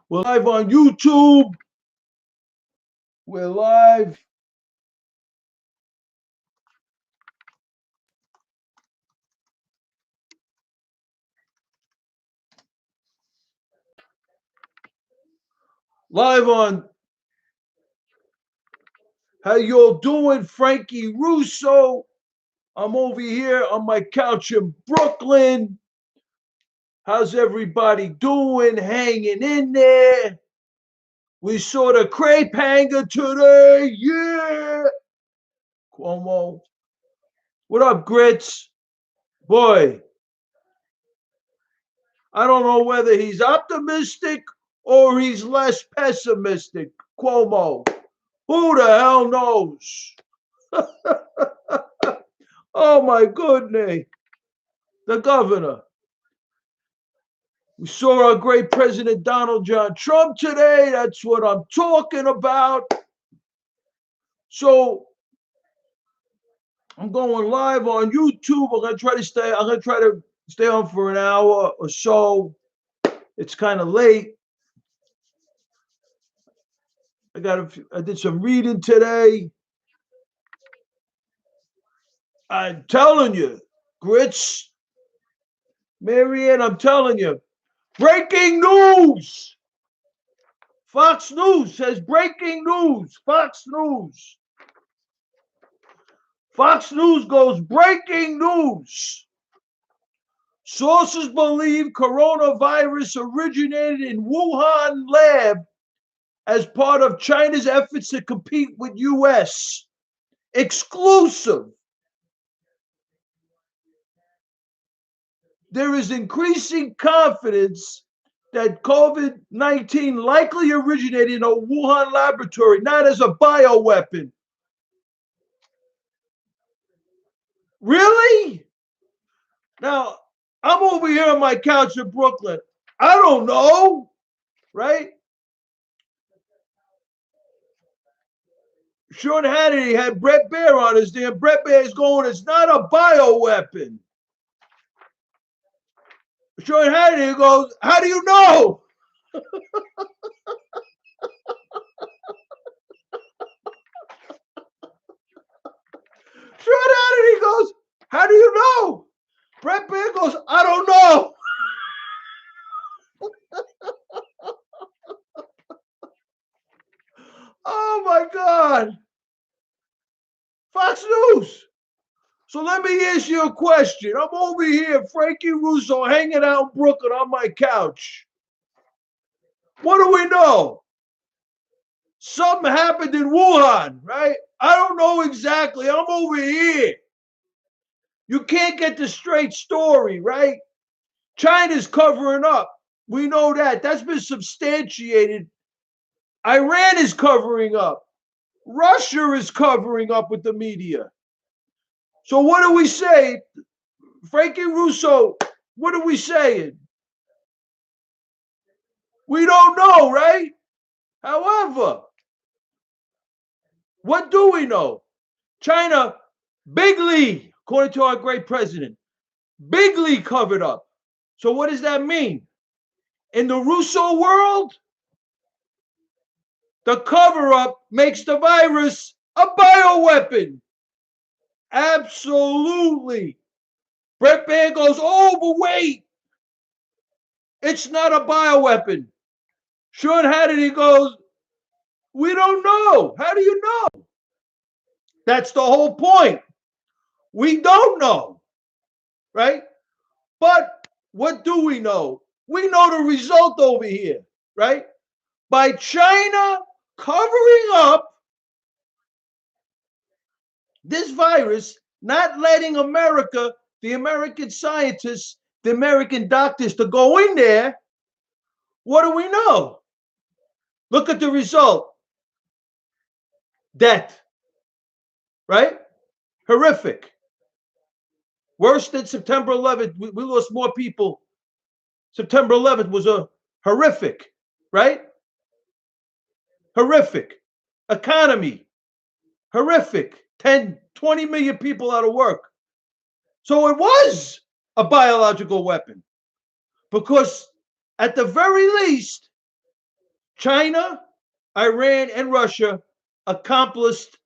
We're live on YouTube. We're live. Live on. How y'all doing? Frankie Russo. I'm over here on my couch in Brooklyn. How's everybody doing? Hanging in there. We saw the crepe hanger today. Yeah. Cuomo. What up, Grits? Boy, I don't know whether he's optimistic or he's less pessimistic. Cuomo. Who the hell knows? Oh my goodness. The governor. We saw our great President Donald John Trump today. That's what I'm talking about. So I'm going live on YouTube. I'm gonna try to stay on for an hour or so. It's kind of late. I did some reading today. I'm telling you, Grits, Marianne, I'm telling you. Breaking news! Fox News says breaking news. Fox News. Fox News goes breaking news. Sources believe coronavirus originated in Wuhan lab as part of China's efforts to compete with U.S. Exclusive. There is increasing confidence that COVID-19 likely originated in a Wuhan laboratory, not as a bioweapon. Really? Now, I'm over here on my couch in Brooklyn. I don't know, right? Sean Hannity had Brett Baer on his there. Brett Baer is going, it's not a bioweapon. Sean Hannity goes, how do you know? Sean Hannity goes, how do you know? Brett Baer goes, I don't know. Oh my God. Fox News. So let me ask you a question. I'm over here, Frankie Russo, hanging out in Brooklyn on my couch. What do we know? Something happened in Wuhan, right? I don't know exactly. I'm over here. You can't get the straight story, right? China's covering up. We know that. That's been substantiated. Iran is covering up. Russia is covering up with the media. So what do we say? Frankie Russo, what are we saying? We don't know, right? However, what do we know? China, bigly, according to our great president, bigly covered up. So what does that mean? In the Russo world, the cover-up makes the virus a bioweapon. Absolutely. Brett Baer goes, overweight. It's not a bioweapon. Sean Hannity goes, we don't know. How do you know? That's the whole point. We don't know, right? But what do we know? We know the result over here, right? By China covering up this virus, not letting America, the American scientists, the American doctors to go in there, what do we know? Look at the result. Death, right? Horrific. Worse than September 11th. We lost more people. September 11th was a horrific, right? Horrific. Economy, horrific. 10, 20 million people out of work. So it was a biological weapon because at the very least, China, Iran, and Russia accomplished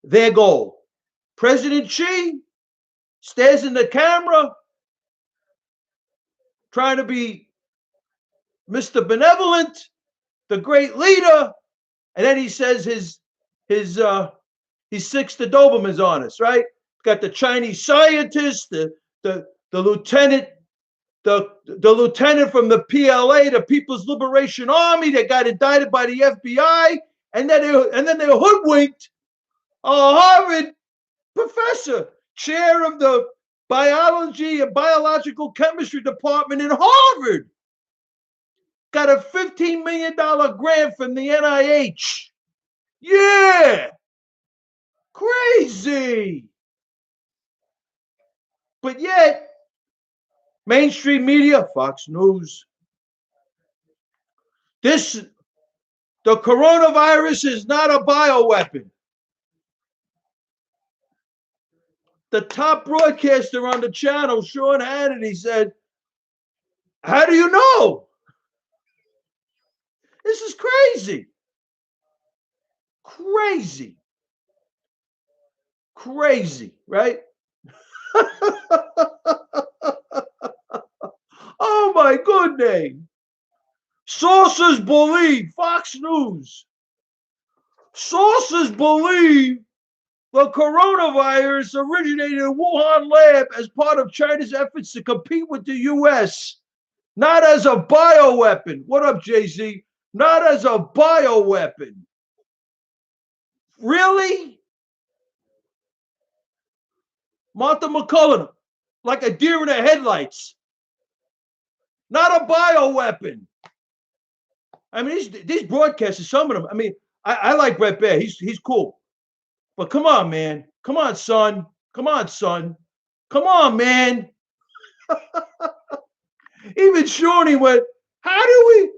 their goal. President Xi stares in the camera, trying to be Mr. Benevolent, the great leader, and then he says he six the Dobermans on us, right? Got the Chinese scientist, the lieutenant, the lieutenant from the PLA, the People's Liberation Army, that got indicted by the FBI, and then they hoodwinked a Harvard professor, chair of the biology and biological chemistry department in Harvard. Got a $15 million grant from the NIH. Yeah. Crazy. But yet, mainstream media, Fox News, the coronavirus is not a bioweapon. The top broadcaster on the channel, Sean Hannity, said, how do you know? This is crazy. Crazy. Crazy, right? Oh my goodness. Sources believe, Fox News, sources believe the coronavirus originated in Wuhan lab as part of China's efforts to compete with the U.S., not as a bioweapon. What up, Jay-Z? Not as a bioweapon. Really? Martha McCullough, like a deer in the headlights. Not a bioweapon. I mean, these broadcasters, some of them, I mean, I like Brett Baer. He's cool. But come on, man. Come on, son. Come on, son. Come on, man. Even Shawnee went, how do you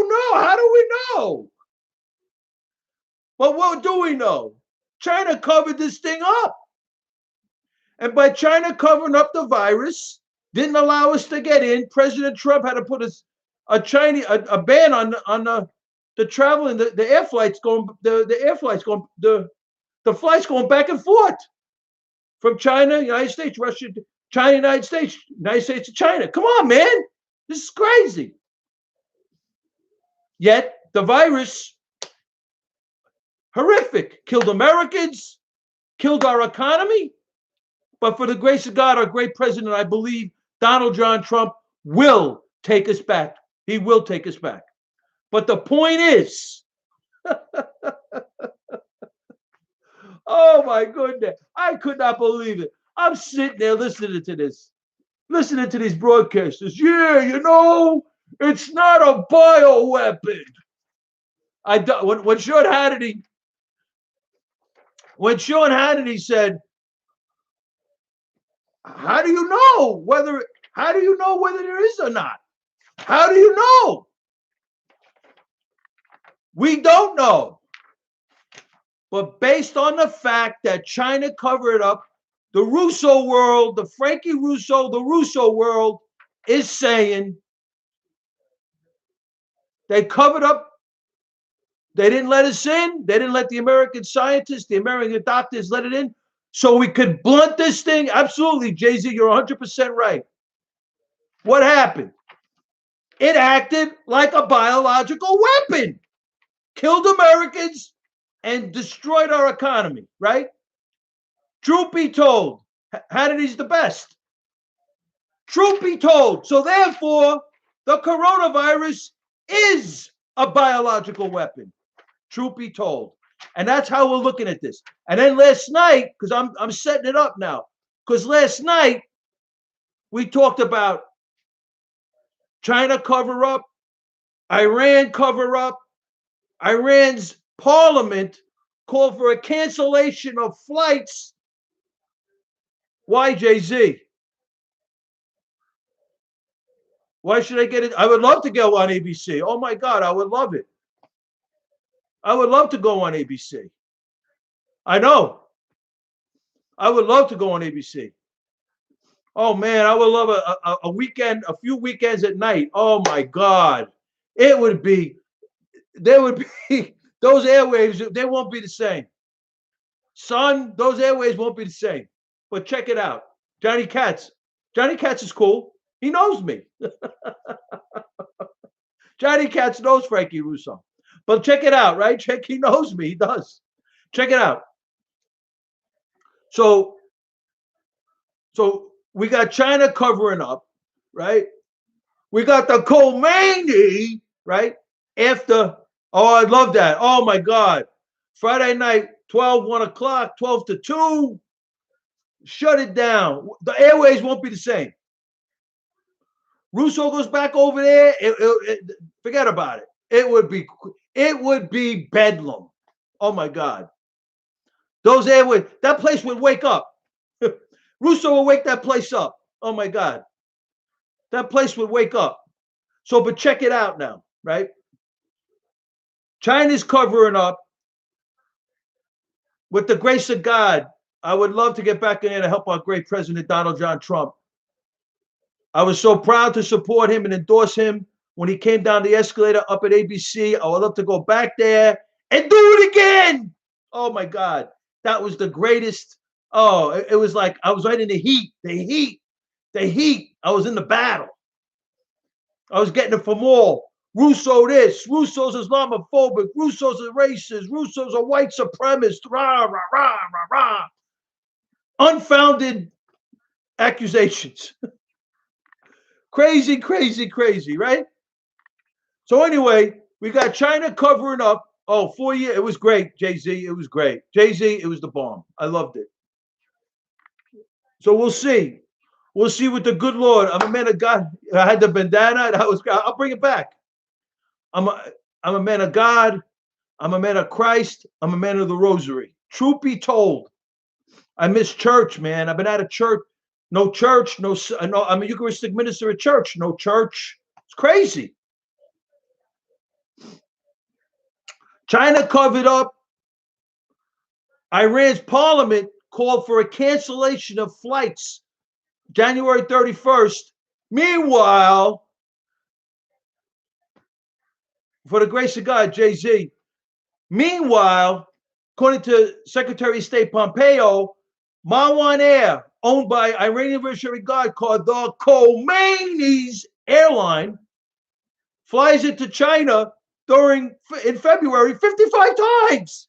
know? How do we know? But what do we know? China covered this thing up. And by China covering up the virus, didn't allow us to get in, President Trump had to put a ban on the travel and the air flights going, the flights going back and forth from China, United States, Russia, China, United States to China. Come on, man. This is crazy. Yet the virus, horrific, killed Americans, killed our economy. But for the grace of God, our great president, I believe Donald John Trump will take us back. He will take us back. But the point is, oh my goodness, I could not believe it. I'm sitting there listening to these broadcasters. Yeah, you know, it's not a bioweapon. When Sean Hannity said, how do you know whether there is or not? How do you know? We don't know. But based on the fact that China covered up, the Russo world, the Frankierusso, the Russo world is saying they covered up. They didn't let us in. They didn't let the American scientists, the American doctors let it in. So we could blunt this thing. Absolutely, Jay-Z, you're 100% right. What happened? It acted like a biological weapon. Killed Americans and destroyed our economy, right? Truth be told, Hannity's the best. Truth be told. So therefore, the coronavirus is a biological weapon. Truth be told. And that's how we're looking at this. And then last night, because I'm setting it up now, because last night we talked about China cover up, Iran cover up. Iran's parliament called for a cancellation of flights. Why, Jay-Z? Why should I get it? I would love to go on ABC. Oh my God, I would love it. I would love to go on ABC. I know. I would love to go on ABC. Oh man, I would love a weekend, a few weekends at night. Oh my God. it would be, there would be, those airwaves, they won't be the same. Son, those airwaves won't be the same. But check it out. Johnny Katz. Johnny Katz is cool. He knows me. Johnny Katz knows Frankie Russo. But check it out, right? He knows me. He does. Check it out. So we got China covering up, right? We got the Khomeini, right? After, oh, I love that. Oh my God. Friday night, 1 o'clock, 12 to 2. Shut it down. The airways won't be the same. Russo goes back over there. Forget about it. It would be bedlam. Oh my God. Those airways, that place would wake up. Russo will wake that place up. Oh my God. That place would wake up. So, but check it out now, right? China's covering up. With the grace of God, I would love to get back in there to help our great President Donald John Trump. I was so proud to support him and endorse him when he came down the escalator up at ABC. I would love to go back there and do it again. Oh my God. That was the greatest. Oh, it was like I was right in the heat. The heat. I was in the battle. I was getting it from all. Russo this, Russo's Islamophobic, Russo's a racist, Russo's a white supremacist, rah, rah, rah, rah, rah. Unfounded accusations. Crazy, crazy, crazy, right? So anyway, we got China covering up. Oh, 4 years. It was great, Jay-Z. It was great. Jay-Z, it was the bomb. I loved it. So we'll see. We'll see with the good Lord. I'm a man of God. I had the bandana. I'll bring it back. I'm a man of God. I'm a man of Christ. I'm a man of the rosary. Truth be told, I miss church, man. I've been out of church. No church. No. I'm a Eucharistic minister at church. No church. It's crazy. China covered up. Iran's parliament called for a cancellation of flights January 31st. Meanwhile, for the grace of God, Jay-Z. Meanwhile, according to Secretary of State Pompeo, Marwan Air, owned by Iranian Revolutionary Guard called the Khomeini's airline, flies into China in February 55 times.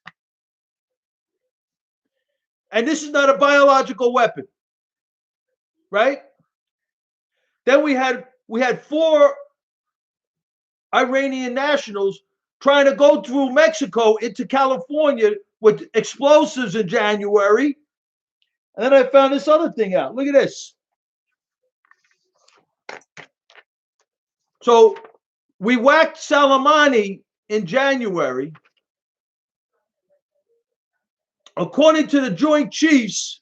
And this is not a biological weapon, right? Then we had 4 Iranian nationals trying to go through Mexico into California with explosives in January. And then I found this other thing out. Look at this. So we whacked Soleimani in January. According to the Joint Chiefs,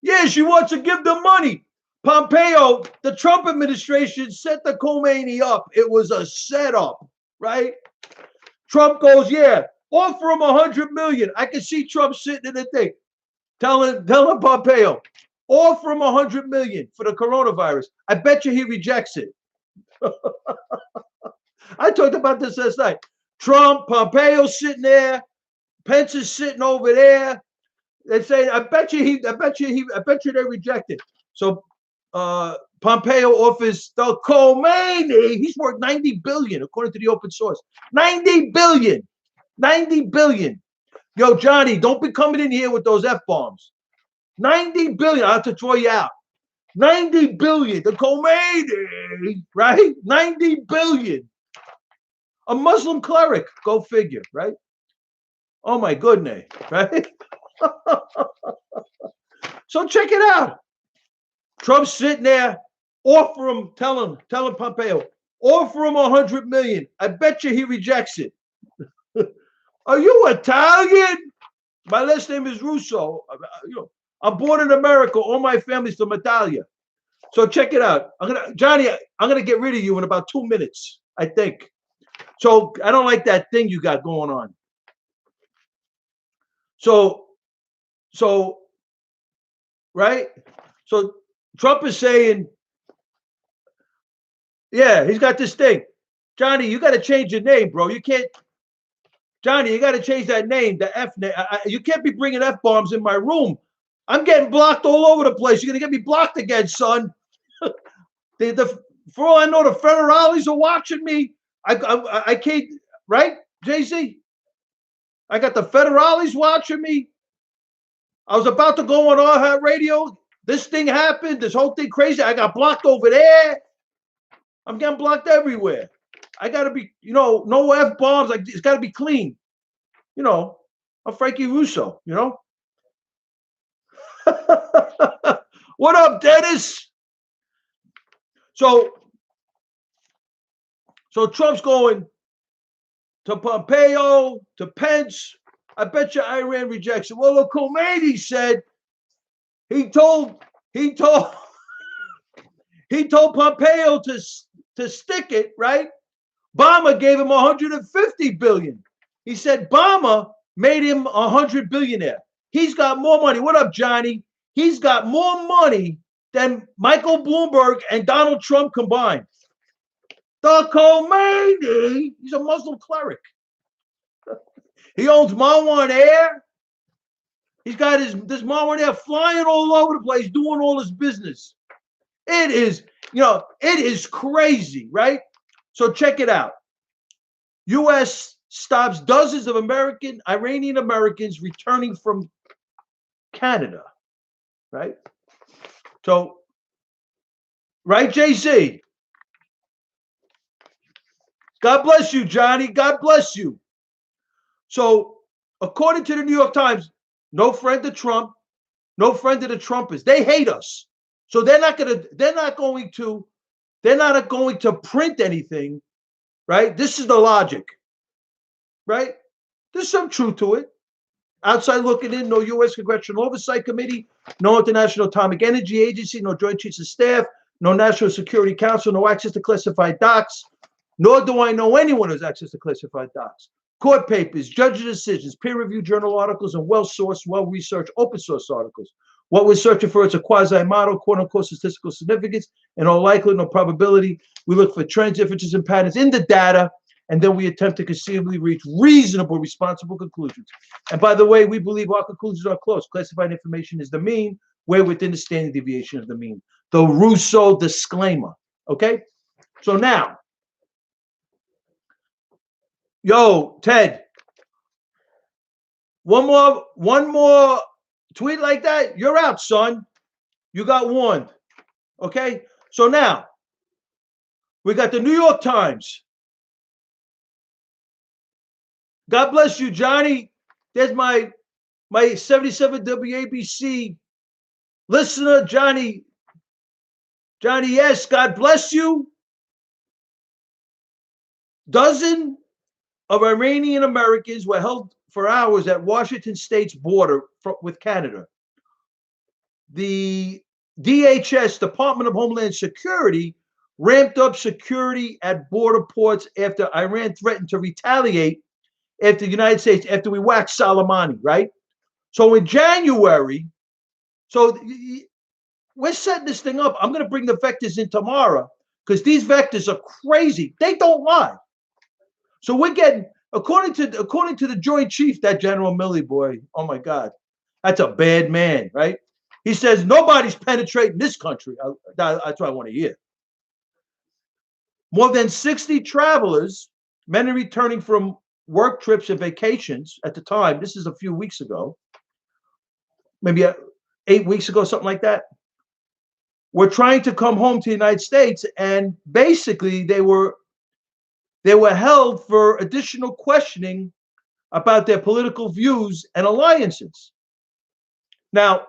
yeah, she wants to give them money. Pompeo, the Trump administration set the Khomeini up. It was a setup, right? Trump goes, yeah, offer him $100 million. I can see Trump sitting in the thing, telling Pompeo, offer him $100 million for the coronavirus. I bet you he rejects it. I talked about this last night. Trump, Pompeo sitting there, Pence is sitting over there. They say, I bet you they reject it. So Pompeo offers the Khomeini. He's worth $90 billion, according to the open source. $90 billion. $90 billion. Yo, Johnny, don't be coming in here with those F-bombs. $90 billion. I have to throw you out. $90 billion. The Khomeini, right? $90 billion. A Muslim cleric. Go figure, right? Oh my goodness, right? So check it out. Trump's sitting there, offer him, telling Pompeo, offer him $100 million. I bet you he rejects it. Are you Italian? My last name is Russo. I'm born in America. All my family's from Italia. So check it out. Johnny, I'm gonna get rid of you in about 2 minutes, I think. So I don't like that thing you got going on. So right? So Trump is saying, yeah, he's got this thing. Johnny, you got to change your name, bro. You can't, Johnny, you got to change that name, the F name. You can't be bringing F bombs in my room. I'm getting blocked all over the place. You're gonna get me blocked again, son. For all I know, the federales are watching me. I can't, right, JC? I got the federales watching me. I was about to go on our radio. This thing happened. This whole thing crazy. I got blocked over there. I'm getting blocked everywhere. I gotta be, no F bombs. Like it's gotta be clean. I'm Frankie Russo. What up, Dennis? So Trump's going to Pompeo, to Pence. I bet you Iran rejects it. Well, look, Khomeini said he told Pompeo to stick it, right? Obama gave him 150 billion. He said Obama made him 100 billionaire. He's got more money. What up, Johnny? He's got more money than Michael Bloomberg and Donald Trump combined. The Khomeini, he's a Muslim cleric. He owns Marwan Air. He's got this Marwan Air flying all over the place, doing all his business. It is crazy, right? So check it out. U.S. stops dozens of Iranian Americans returning from Canada, right? So, right, JC? God bless you, Johnny. God bless you. So, according to the New York Times, no friend of Trump, no friend of the Trumpers. They hate us. So they're not going to print anything, right? This is the logic, right? There's some truth to it. Outside looking in, no U.S. Congressional Oversight Committee, no International Atomic Energy Agency, no Joint Chiefs of Staff, no National Security Council, no access to classified docs, nor do I know anyone who has access to classified docs. Court papers, judges' decisions, peer-reviewed journal articles, and well-sourced, well-researched open-source articles. What we're searching for is a quasi-model, quote-unquote, statistical significance. In all likelihood, no probability. We look for trends, differences, and patterns in the data, and then we attempt to conceivably reach reasonable, responsible conclusions. And by the way, we believe our conclusions are close. Classified information is the mean. We're within the standard deviation of the mean. The Russo disclaimer, okay? So now, yo, Ted, one more tweet like that, you're out, son. You got warned. Okay? So now, we got the New York Times. God bless you, Johnny. There's my 77 WABC listener, Johnny. Johnny, yes, God bless you. Dozen of Iranian Americans were held for hours at Washington State's border with Canada. The DHS, Department of Homeland Security, ramped up security at border ports after Iran threatened to retaliate after the United States, after we waxed Soleimani, right? So in January, so we're setting this thing up. I'm going to bring the vectors in tomorrow because these vectors are crazy. They don't lie. So we're getting, according to the Joint Chief, that General Milley boy, oh my God, that's a bad man, right? He says nobody's penetrating this country. That's what I want to hear. More than 60 travelers, many returning from work trips and vacations at the time, this is a few weeks ago, maybe 8 weeks ago, something like that, were trying to come home to the United States, and basically they were held for additional questioning about their political views and alliances. Now,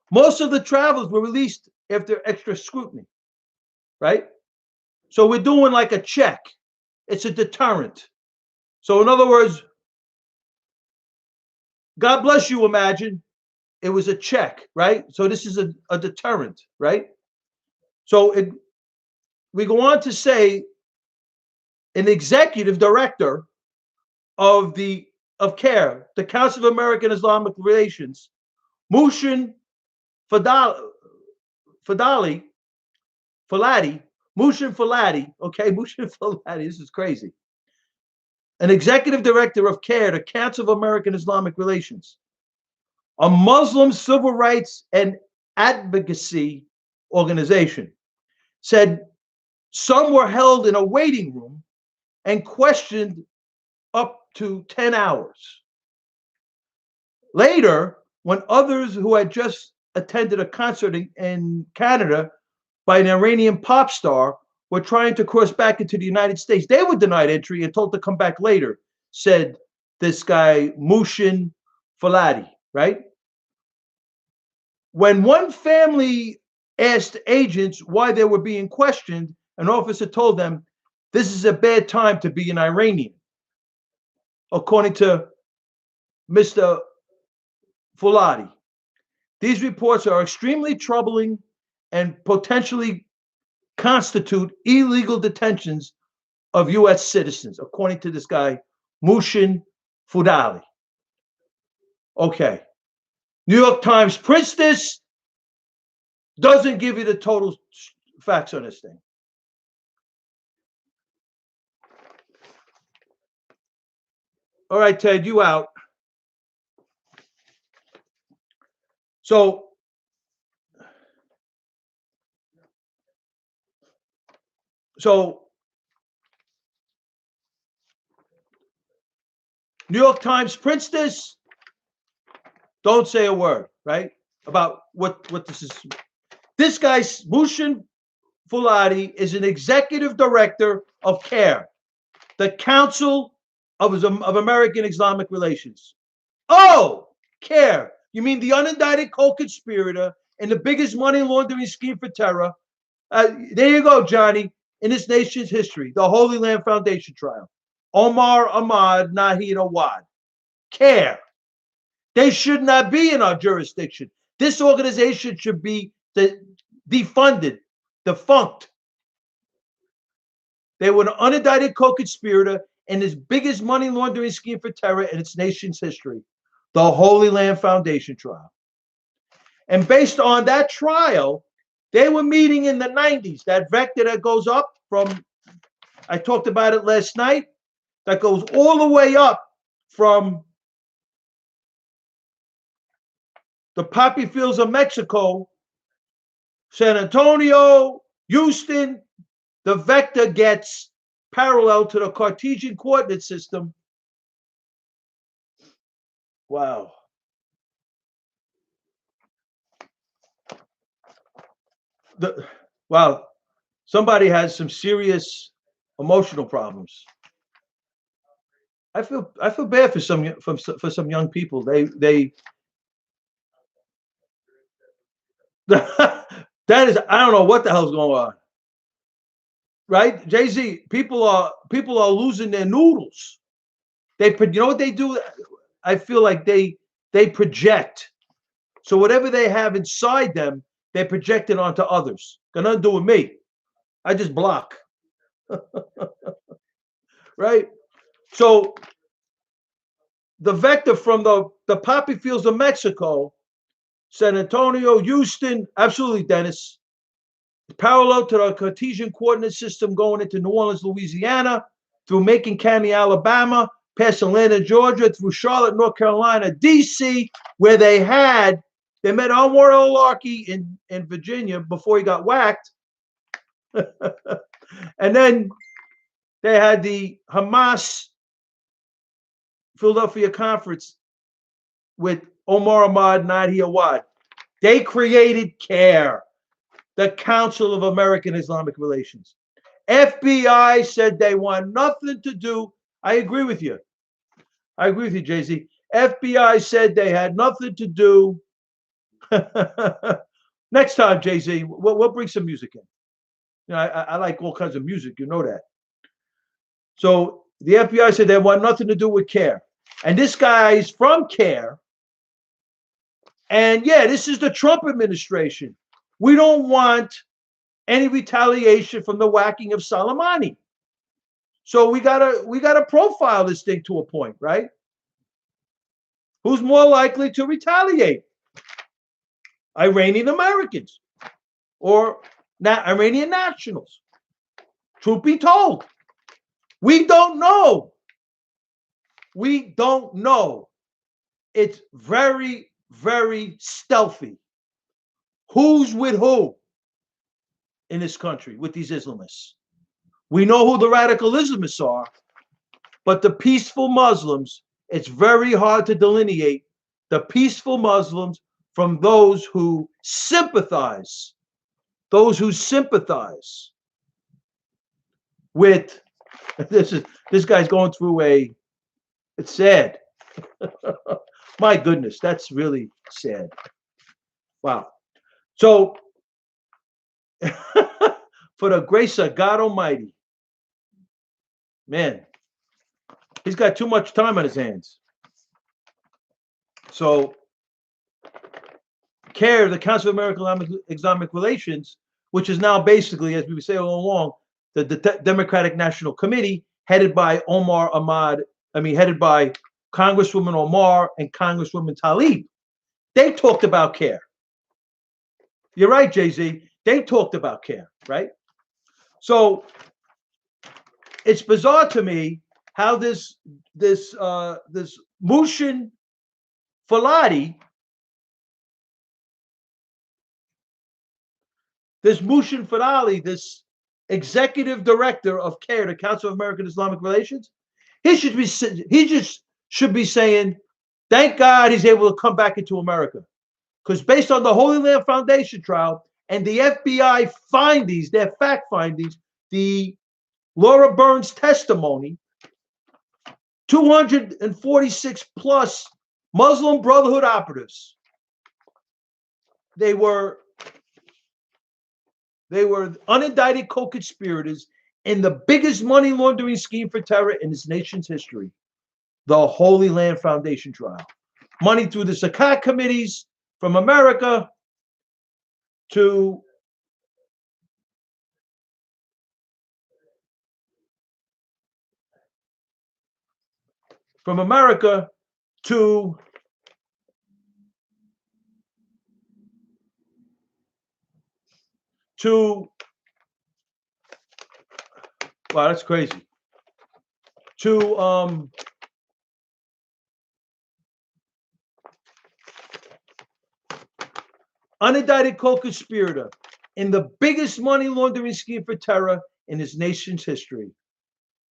most of the travelers were released after extra scrutiny, right? So we're doing like a check. It's a deterrent. So in other words, God bless you, imagine. It was a check, right? So this is a deterrent, right? So we go on to say an executive director of CARE, the Council of American Islamic Relations, Mushin Faladi, Mushin Falati, okay, Mushin Falati, this is crazy. An executive director of CARE, the Council of American Islamic Relations, a Muslim civil rights and advocacy organization, said some were held in a waiting room and questioned up to 10 hours. Later, when others who had just attended a concert in Canada by an Iranian pop star were trying to cross back into the United States, they were denied entry and told to come back later, said this guy, Mushin Falati, right? When one family asked agents why they were being questioned, an officer told them, this is a bad time to be an Iranian. According to Mr. Falati, these reports are extremely troubling and potentially constitute illegal detentions of U.S. citizens, according to this guy, Mushin Falati. Okay. New York Times prints this, doesn't give you the total facts on this thing. All right, Ted, you out. So New York Times prints this, don't say a word, right? About what this is. This guy, Mushin Falati, is an executive director of CARE, the Council of American Islamic Relations. Oh, CARE. You mean the unindicted co-conspirator in the biggest money laundering scheme for terror? There you go, Johnny. In this nation's history, the Holy Land Foundation trial. Omar Ahmad Nahid Awad. CARE. They should not be in our jurisdiction. This organization should be defunded, defunct. They were an unindicted co-conspirator in this biggest money laundering scheme for terror in its nation's history, the Holy Land Foundation trial. And based on that trial, they were meeting in the 90s, that vector that goes up from, I talked about it last night, that goes all the way up from the poppy fields of Mexico, San Antonio, Houston. The vector gets parallel to the Cartesian coordinate system. Wow. Wow. Somebody has some serious emotional problems. I feel bad for some young people. They that is, I don't know what the hell's going on. Right? Jay-Z, people are losing their noodles. You know what they do? I feel like they project. So whatever they have inside them, they project it onto others. Got nothing to do with me. I just block. Right? So the vector from the poppy fields of Mexico, San Antonio, Houston, absolutely, Dennis, parallel to the Cartesian coordinate system going into New Orleans, Louisiana, through Macon County, Alabama, past Atlanta, Georgia, through Charlotte, North Carolina, D.C., where they met Anwar al-Awlaki in Virginia before he got whacked. And then they had the Hamas Philadelphia conference with Omar Ahmad Nahid Awad. They created CARE, the Council of American Islamic Relations. FBI said they want nothing to do. I agree with you. Jay-Z. FBI said they had nothing to do. Next time, Jay-Z, we'll bring some music in. You know, I like all kinds of music. You know that. So the FBI said they want nothing to do with CARE. And this guy's from CARE. And yeah, this is the Trump administration. We don't want any retaliation from the whacking of Soleimani. So we gotta profile this thing to a point, right? Who's more likely to retaliate? Iranian Americans or Iranian nationals. Truth be told, we don't know. We don't know. It's very, very stealthy. Who's with who in this country with these Islamists? We know who the radical Islamists are, but the peaceful Muslims, it's very hard to delineate the peaceful Muslims from those who sympathize. Those who sympathize with this guy's going through it's sad. My goodness, that's really sad. Wow. So for the grace of God Almighty, man, he's got too much time on his hands. So CARE, the Council of American Islamic Relations, which is now basically, as we say all along, the Democratic National Committee, headed by headed by Congresswoman Omar and Congresswoman Tlaib. They talked about CARE. You're right, Jay-Z. They talked about CARE, right? So it's bizarre to me how this Mushin Faladi, this executive director of CARE, the Council of American Islamic Relations, he just should be saying, thank God he's able to come back into America. Because based on the Holy Land Foundation trial and the FBI findings, their fact findings, the Laura Burns testimony, 246 plus Muslim Brotherhood operatives. They were unindicted co-conspirators in the biggest money laundering scheme for terror in this nation's history, the Holy Land Foundation trial. Money through the Zakat committees from America to wow, that's crazy. To unindicted co-conspirator in the biggest money laundering scheme for terror in this nation's history,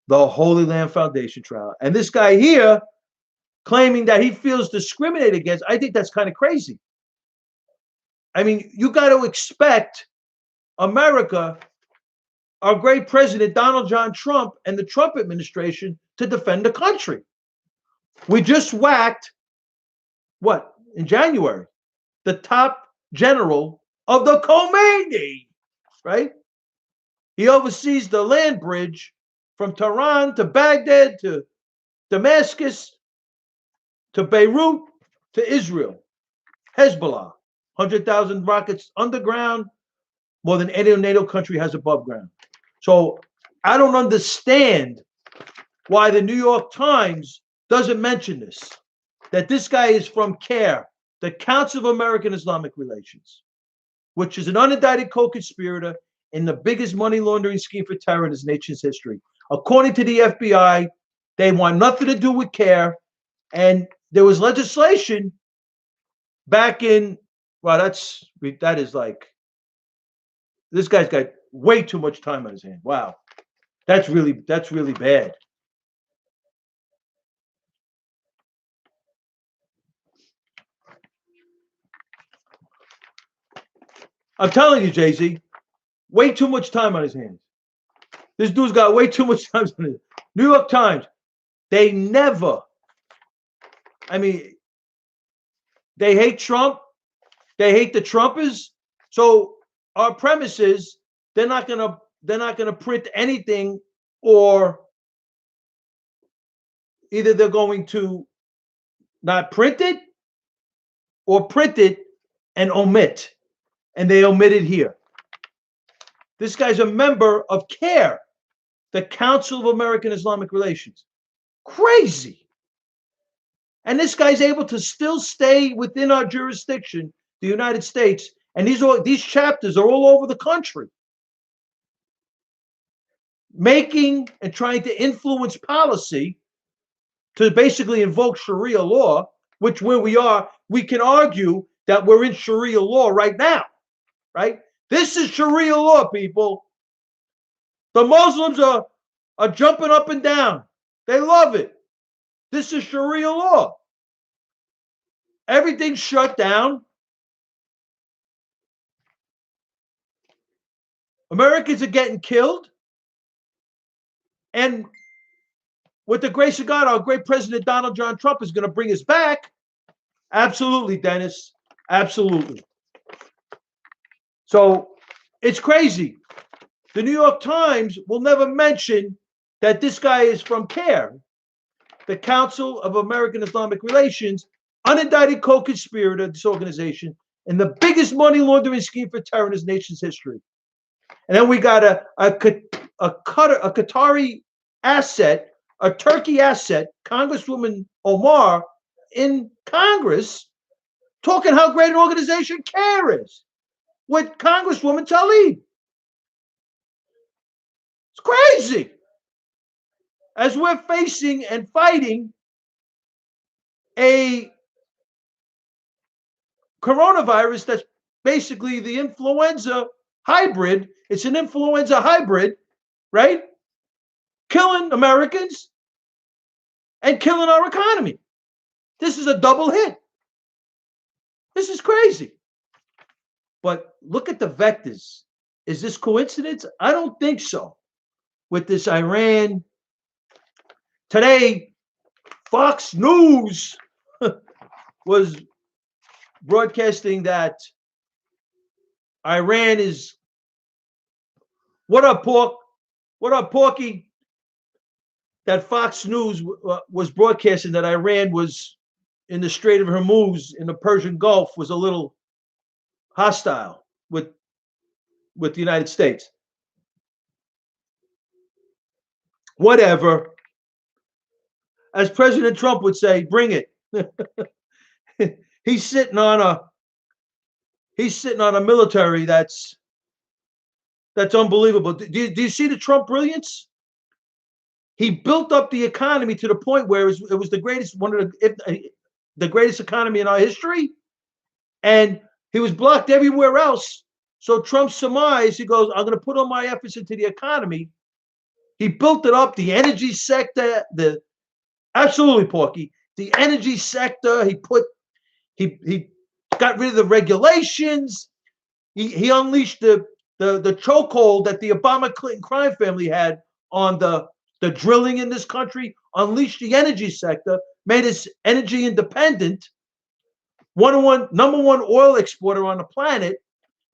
the Holy Land Foundation trial. And this guy here claiming that he feels discriminated against, I think that's kind of crazy. I mean, you got to expect America, our great president, Donald John Trump, and the Trump administration to defend the country. We just whacked, what, in January, the top general of the Khomeini, right? He oversees the land bridge from Tehran to Baghdad to Damascus to Beirut to Israel. Hezbollah, 100,000 rockets underground, more than any NATO country has above ground. So I don't understand why the New York Times doesn't mention this, that this guy is from CARE, the Council of American Islamic Relations, which is an unindicted co-conspirator in the biggest money laundering scheme for terror in this nation's history. According to the FBI, they want nothing to do with CARE, and there was legislation back in, well, that is like, this guy's got way too much time on his hand. Wow. That's really bad. I'm telling you, Jay-Z, way too much time on his hands. This dude's got way too much time on his. New York Times, they never, I mean, they hate Trump. They hate the Trumpers. So our premise is they're not gonna print anything, or either they're going to not print it or print it and omit. And they omitted here. This guy's a member of CARE, the Council of American Islamic Relations. Crazy. And this guy's able to still stay within our jurisdiction, the United States, and these chapters are all over the country. making and trying to influence policy to basically invoke Sharia law, which where we are, we can argue that we're in Sharia law right now, right? This is Sharia law, people. The Muslims are jumping up and down. They love it. This is Sharia law. Everything's shut down. Americans are getting killed. And with the grace of God, our great President Donald John Trump is going to bring us back. Absolutely, Dennis. Absolutely. So it's crazy. The New York Times will never mention that this guy is from CAIR, the Council of American Islamic Relations, unindicted co-conspirator of this organization, and the biggest money laundering scheme for terror in this nation's history. And then we got a Qatari asset, a Turkey asset, Congresswoman Omar in Congress, talking how great an organization CAIR is with Congresswoman Tlaib. It's crazy. As we're facing and fighting a coronavirus that's basically the influenza hybrid. It's an influenza hybrid, right? Killing Americans and killing our economy. This is a double hit. This is crazy. But look at the vectors. Is this coincidence? I don't think so. With this Iran. Today, Fox News was broadcasting that Iran is, what up, Pork? What up, Porky? That Fox News was broadcasting that Iran was in the Strait of Hormuz in the Persian Gulf was a little hostile with the United States. Whatever. As President Trump would say, bring it. He's sitting on a military that's unbelievable. Do you see the Trump brilliance? He built up the economy to the point where it was the greatest, the greatest economy in our history, and he was blocked everywhere else. So Trump surmised, he goes, I'm going to put all my efforts into the economy. He built it up, the energy sector, absolutely, Porky, the energy sector. He got rid of the regulations. He unleashed the chokehold that the Obama-Clinton crime family had on the drilling in this country, unleashed the energy sector, made us energy independent, number one oil exporter on the planet.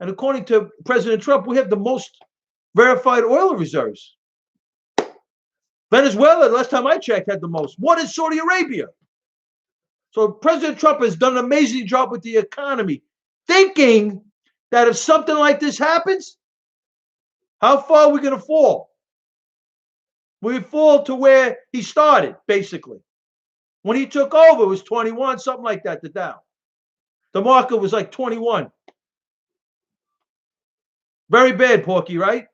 And according to President Trump, we have the most verified oil reserves. Venezuela, last time I checked, had the most. What is Saudi Arabia? So President Trump has done an amazing job with the economy, thinking that if something like this happens, how far are we going to fall? We fall to where he started, basically. When he took over, it was 21, something like that, the Dow. The market was like 21. Very bad, Porky, right?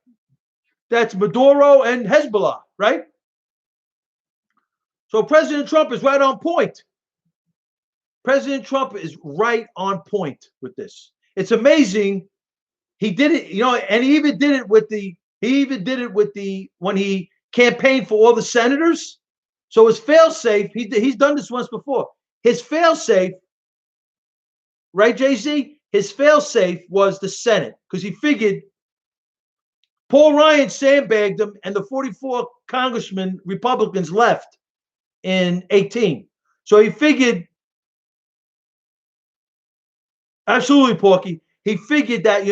That's Maduro and Hezbollah, right? So President Trump is right on point. President Trump is right on point with this. It's amazing. He did it, and he even did it with when he campaigned for all the senators. So his fail-safe, he's done this once before. His fail-safe, right, Jay-Z? His fail-safe was the Senate, because he figured Paul Ryan sandbagged him, and the 44 congressmen, Republicans, left in 18. So he figured, absolutely, Porky, he figured that,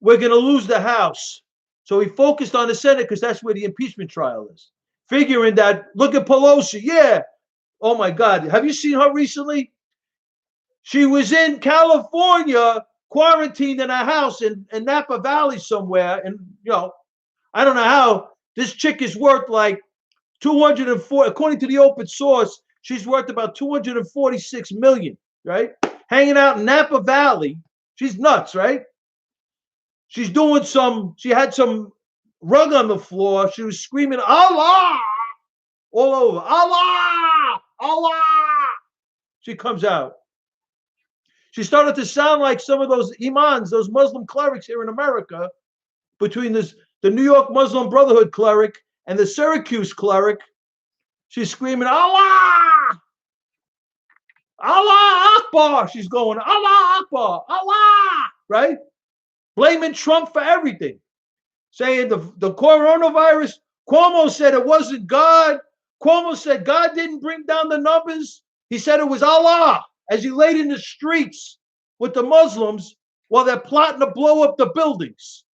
we're going to lose the House. So he focused on the Senate because that's where the impeachment trial is. Figuring that, look at Pelosi. Yeah. Oh, my God. Have you seen her recently? She was in California, quarantined in a house in Napa Valley somewhere. And, I don't know how this chick is worth like 204, according to the open source, she's worth about 246 million, right? Hanging out in Napa Valley. She's nuts, right? She's doing she had some rug on the floor. She was screaming, Allah, all over. Allah, Allah. She comes out. She started to sound like some of those imams, those Muslim clerics here in America, between the New York Muslim Brotherhood cleric and the Syracuse cleric. She's screaming, Allah! Allah Akbar! She's going, Allah Akbar! Allah! Right? Blaming Trump for everything. Saying the coronavirus, Cuomo said it wasn't God. Cuomo said God didn't bring down the numbers. He said it was Allah as he laid in the streets with the Muslims while they're plotting to blow up the buildings.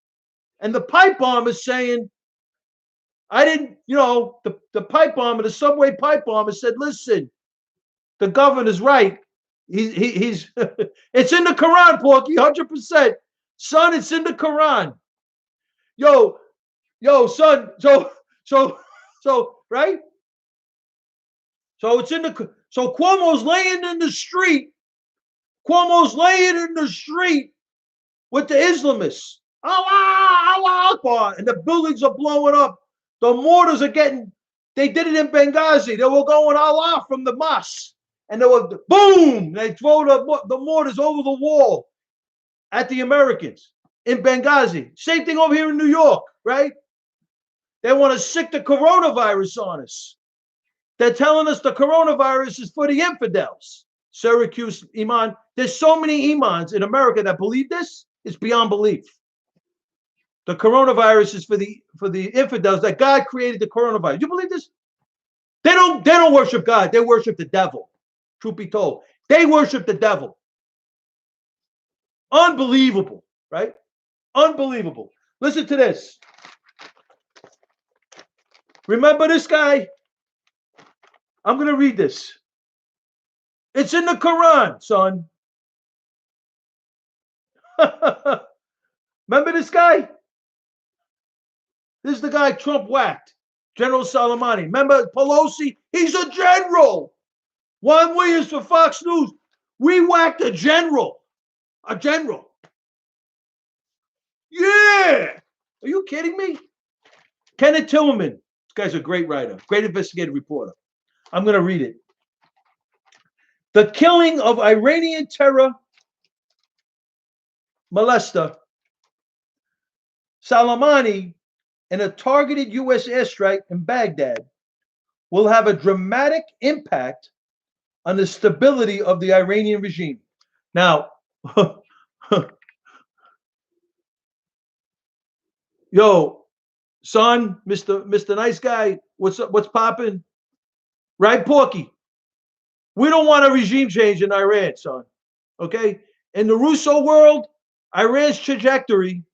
And the pipe bomber is saying, I didn't, the pipe bomber, the subway pipe bomber said, listen, the governor's right. He's it's in the Quran, Porky, 100%. Son, it's in the Quran. Yo, son, so, right? So it's in so Cuomo's laying in the street. Cuomo's laying in the street with the Islamists. Allah, Allah Akbar. And the buildings are blowing up. The mortars are they did it in Benghazi. They were going Allah from the mosque. And they were, boom, they throw the mortars over the wall at the Americans in Benghazi. Same thing over here in New York, right? They want to sick the coronavirus on us. They're telling us the coronavirus is for the infidels. Syracuse Iman. There's so many Imans in America that believe this. It's beyond belief. The coronavirus is for the infidels, that God created the coronavirus. You believe this? They don't worship God. They worship the devil. Truth be told, they worship the devil. Unbelievable, right? Unbelievable. Listen to this. Remember this guy? I'm going to read this. It's in the Quran, son. Remember this guy? This is the guy Trump whacked, General Soleimani. Remember Pelosi? He's a general. Juan Williams for Fox News. We whacked a general. A general. Yeah. Are you kidding me? Kenneth Tillman. This guy's a great writer, great investigative reporter. I'm going to read it. The killing of Iranian terror molester Soleimani in a targeted U.S. airstrike in Baghdad will have a dramatic impact on the stability of the Iranian regime. Now, yo, son, Mr. Nice Guy, what's popping? Right, Porky? We don't want a regime change in Iran, son. Okay? In the Russo world, Iran's trajectory,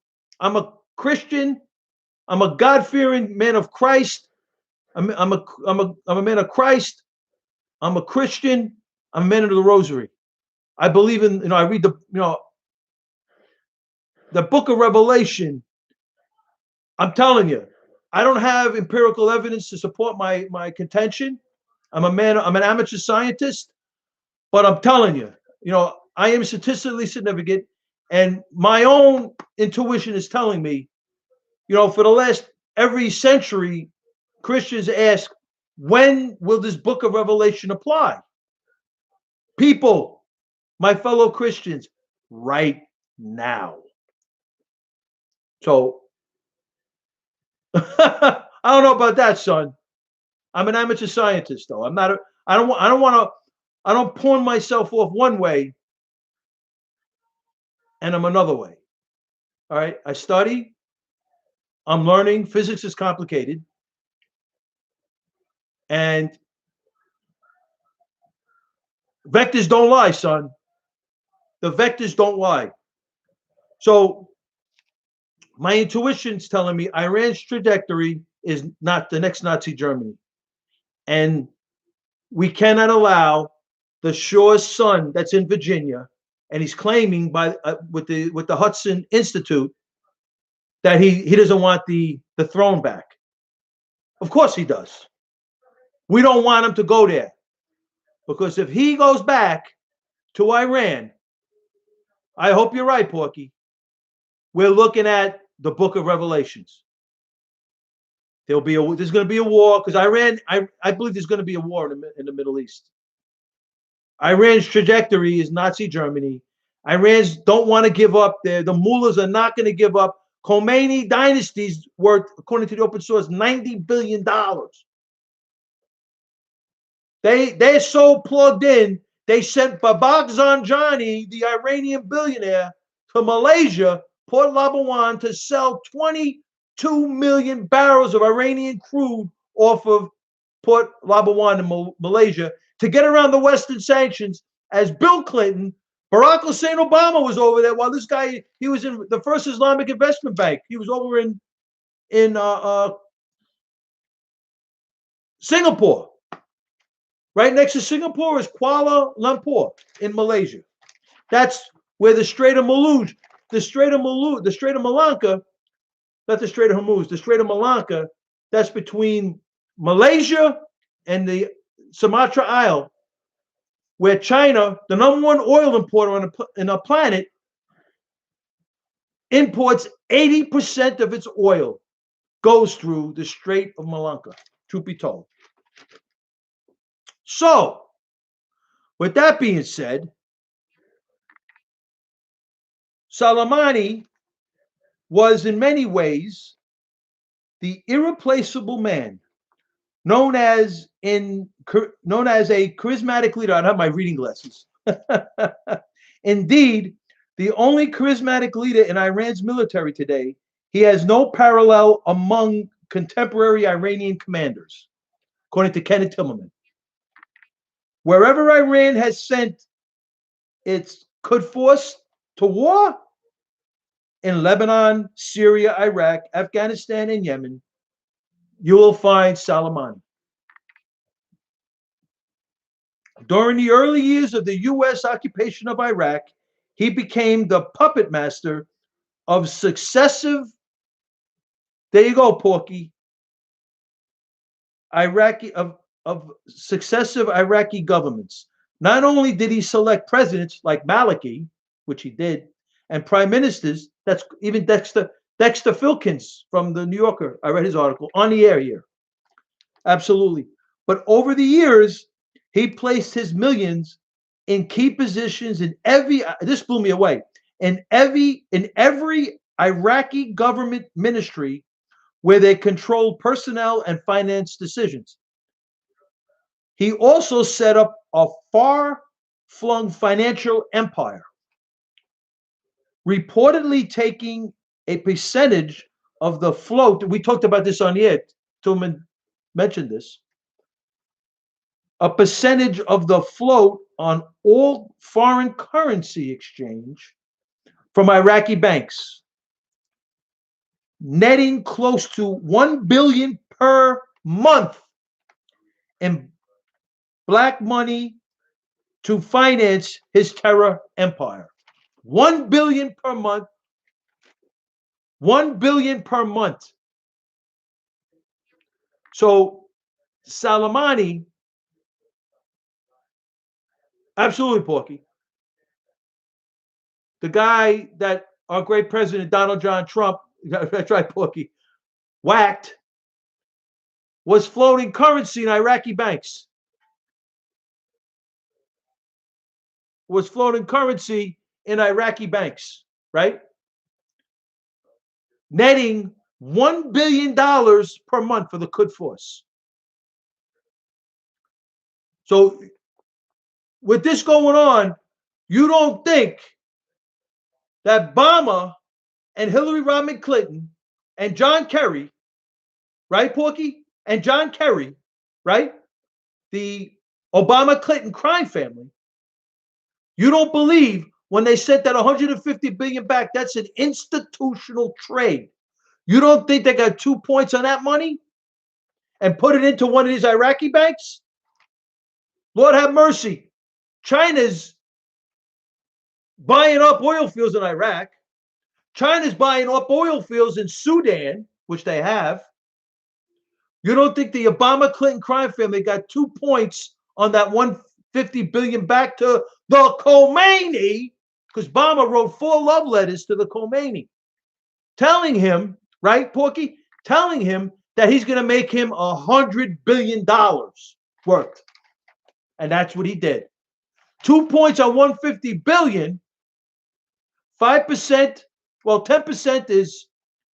I'm a Christian, I'm a God-fearing man of Christ. I'm a man of Christ. I'm a Christian. I'm a man of the Rosary. I believe in, I read the book of Revelation. I'm telling you, I don't have empirical evidence to support my contention. I'm an amateur scientist, but I'm telling you, I am statistically significant, and my own intuition is telling me, for the last every century, Christians ask, when will this book of Revelation apply? People, my fellow Christians, right now. So I don't know about that, son. I'm an amateur scientist, though. I don't pawn myself off one way and I'm another way. All right. I study. I'm learning. Physics is complicated. And vectors don't lie, son. The vectors don't lie. So my intuition's telling me Iran's trajectory is not the next Nazi Germany. And we cannot allow the Shaw's son that's in Virginia, and he's claiming with the Hudson Institute that he doesn't want the throne back. Of course he does. We don't want him to go there, because if he goes back to Iran, I hope you're right, Porky, we're looking at the book of Revelations. There's going to be a war because I believe there's going to be a war in the Middle East. Iran's trajectory is Nazi Germany. Iran's don't want to give up. The mullahs are not going to give up. Khomeini dynasty's worth, according to the open source, $90 billion. They're so plugged in, they sent Babak Zanjani, the Iranian billionaire, to Malaysia, Port Labuan, to sell 22 million barrels of Iranian crude off of Port Labuan in Malaysia to get around the Western sanctions. As Bill Clinton, Barack Hussein Obama was over there while this guy, he was in the First Islamic Investment Bank. He was over in Singapore. Right next to Singapore is Kuala Lumpur in Malaysia. That's where the Strait of Malacca, not the Strait of Hormuz, the Strait of Malacca, that's between Malaysia and Sumatra Isle, where China, the #1 oil importer on the planet, imports 80% of its oil, goes through the Strait of Malacca, truth be told. So, with that being said, Soleimani was in many ways the irreplaceable man, known as a charismatic leader. I don't have my reading glasses. Indeed, the only charismatic leader in Iran's military today. He has no parallel among contemporary Iranian commanders, according to Kenneth Timmerman. Wherever Iran has sent its Quds force to war, in Lebanon, Syria, Iraq, Afghanistan, and Yemen, you will find Soleimani. During the early years of the U.S. occupation of Iraq, he became the puppet master of successive, there you go, Porky, successive Iraqi governments. Not only did he select presidents like Maliki, which he did, and prime ministers, that's even Dexter Filkins from the New Yorker, I read his article on the air here. Absolutely. But over the years, he placed his millions in key positions in this blew me away, in every Iraqi government ministry where they controlled personnel and finance decisions. He also set up a far-flung financial empire, reportedly taking a percentage of the float. We talked about this on the air. Tillman mentioned this. A percentage of the float on all foreign currency exchange from Iraqi banks, netting close to $1 billion per month in black money to finance his terror empire. $1 billion per month. $1 billion per month. So Soleimani, absolutely, Porky. The guy that our great president Donald John Trump, that's right, Porky, whacked, was floating currency in Iraqi banks. Was floating currency in Iraqi banks, right? Netting $1 billion per month for the Quds force. So with this going on, you don't think that Obama and Hillary Rodham Clinton and John Kerry, right, Porky? And John Kerry, right? The Obama-Clinton crime family, you don't believe when they sent that $150 billion back, that's an institutional trade. You don't think they got 2 points on that money and put it into one of these Iraqi banks? Lord have mercy. China's buying up oil fields in Iraq. China's buying up oil fields in Sudan, which they have. You don't think the Obama-Clinton crime family got 2 points on that $150 billion back to the Khomeini? Because Obama wrote 4 love letters to the Khomeini, telling him, right, Porky, telling him that he's going to make him $100 billion worth. And that's what he did. 2 points on 150 billion, 5%, well, 10% is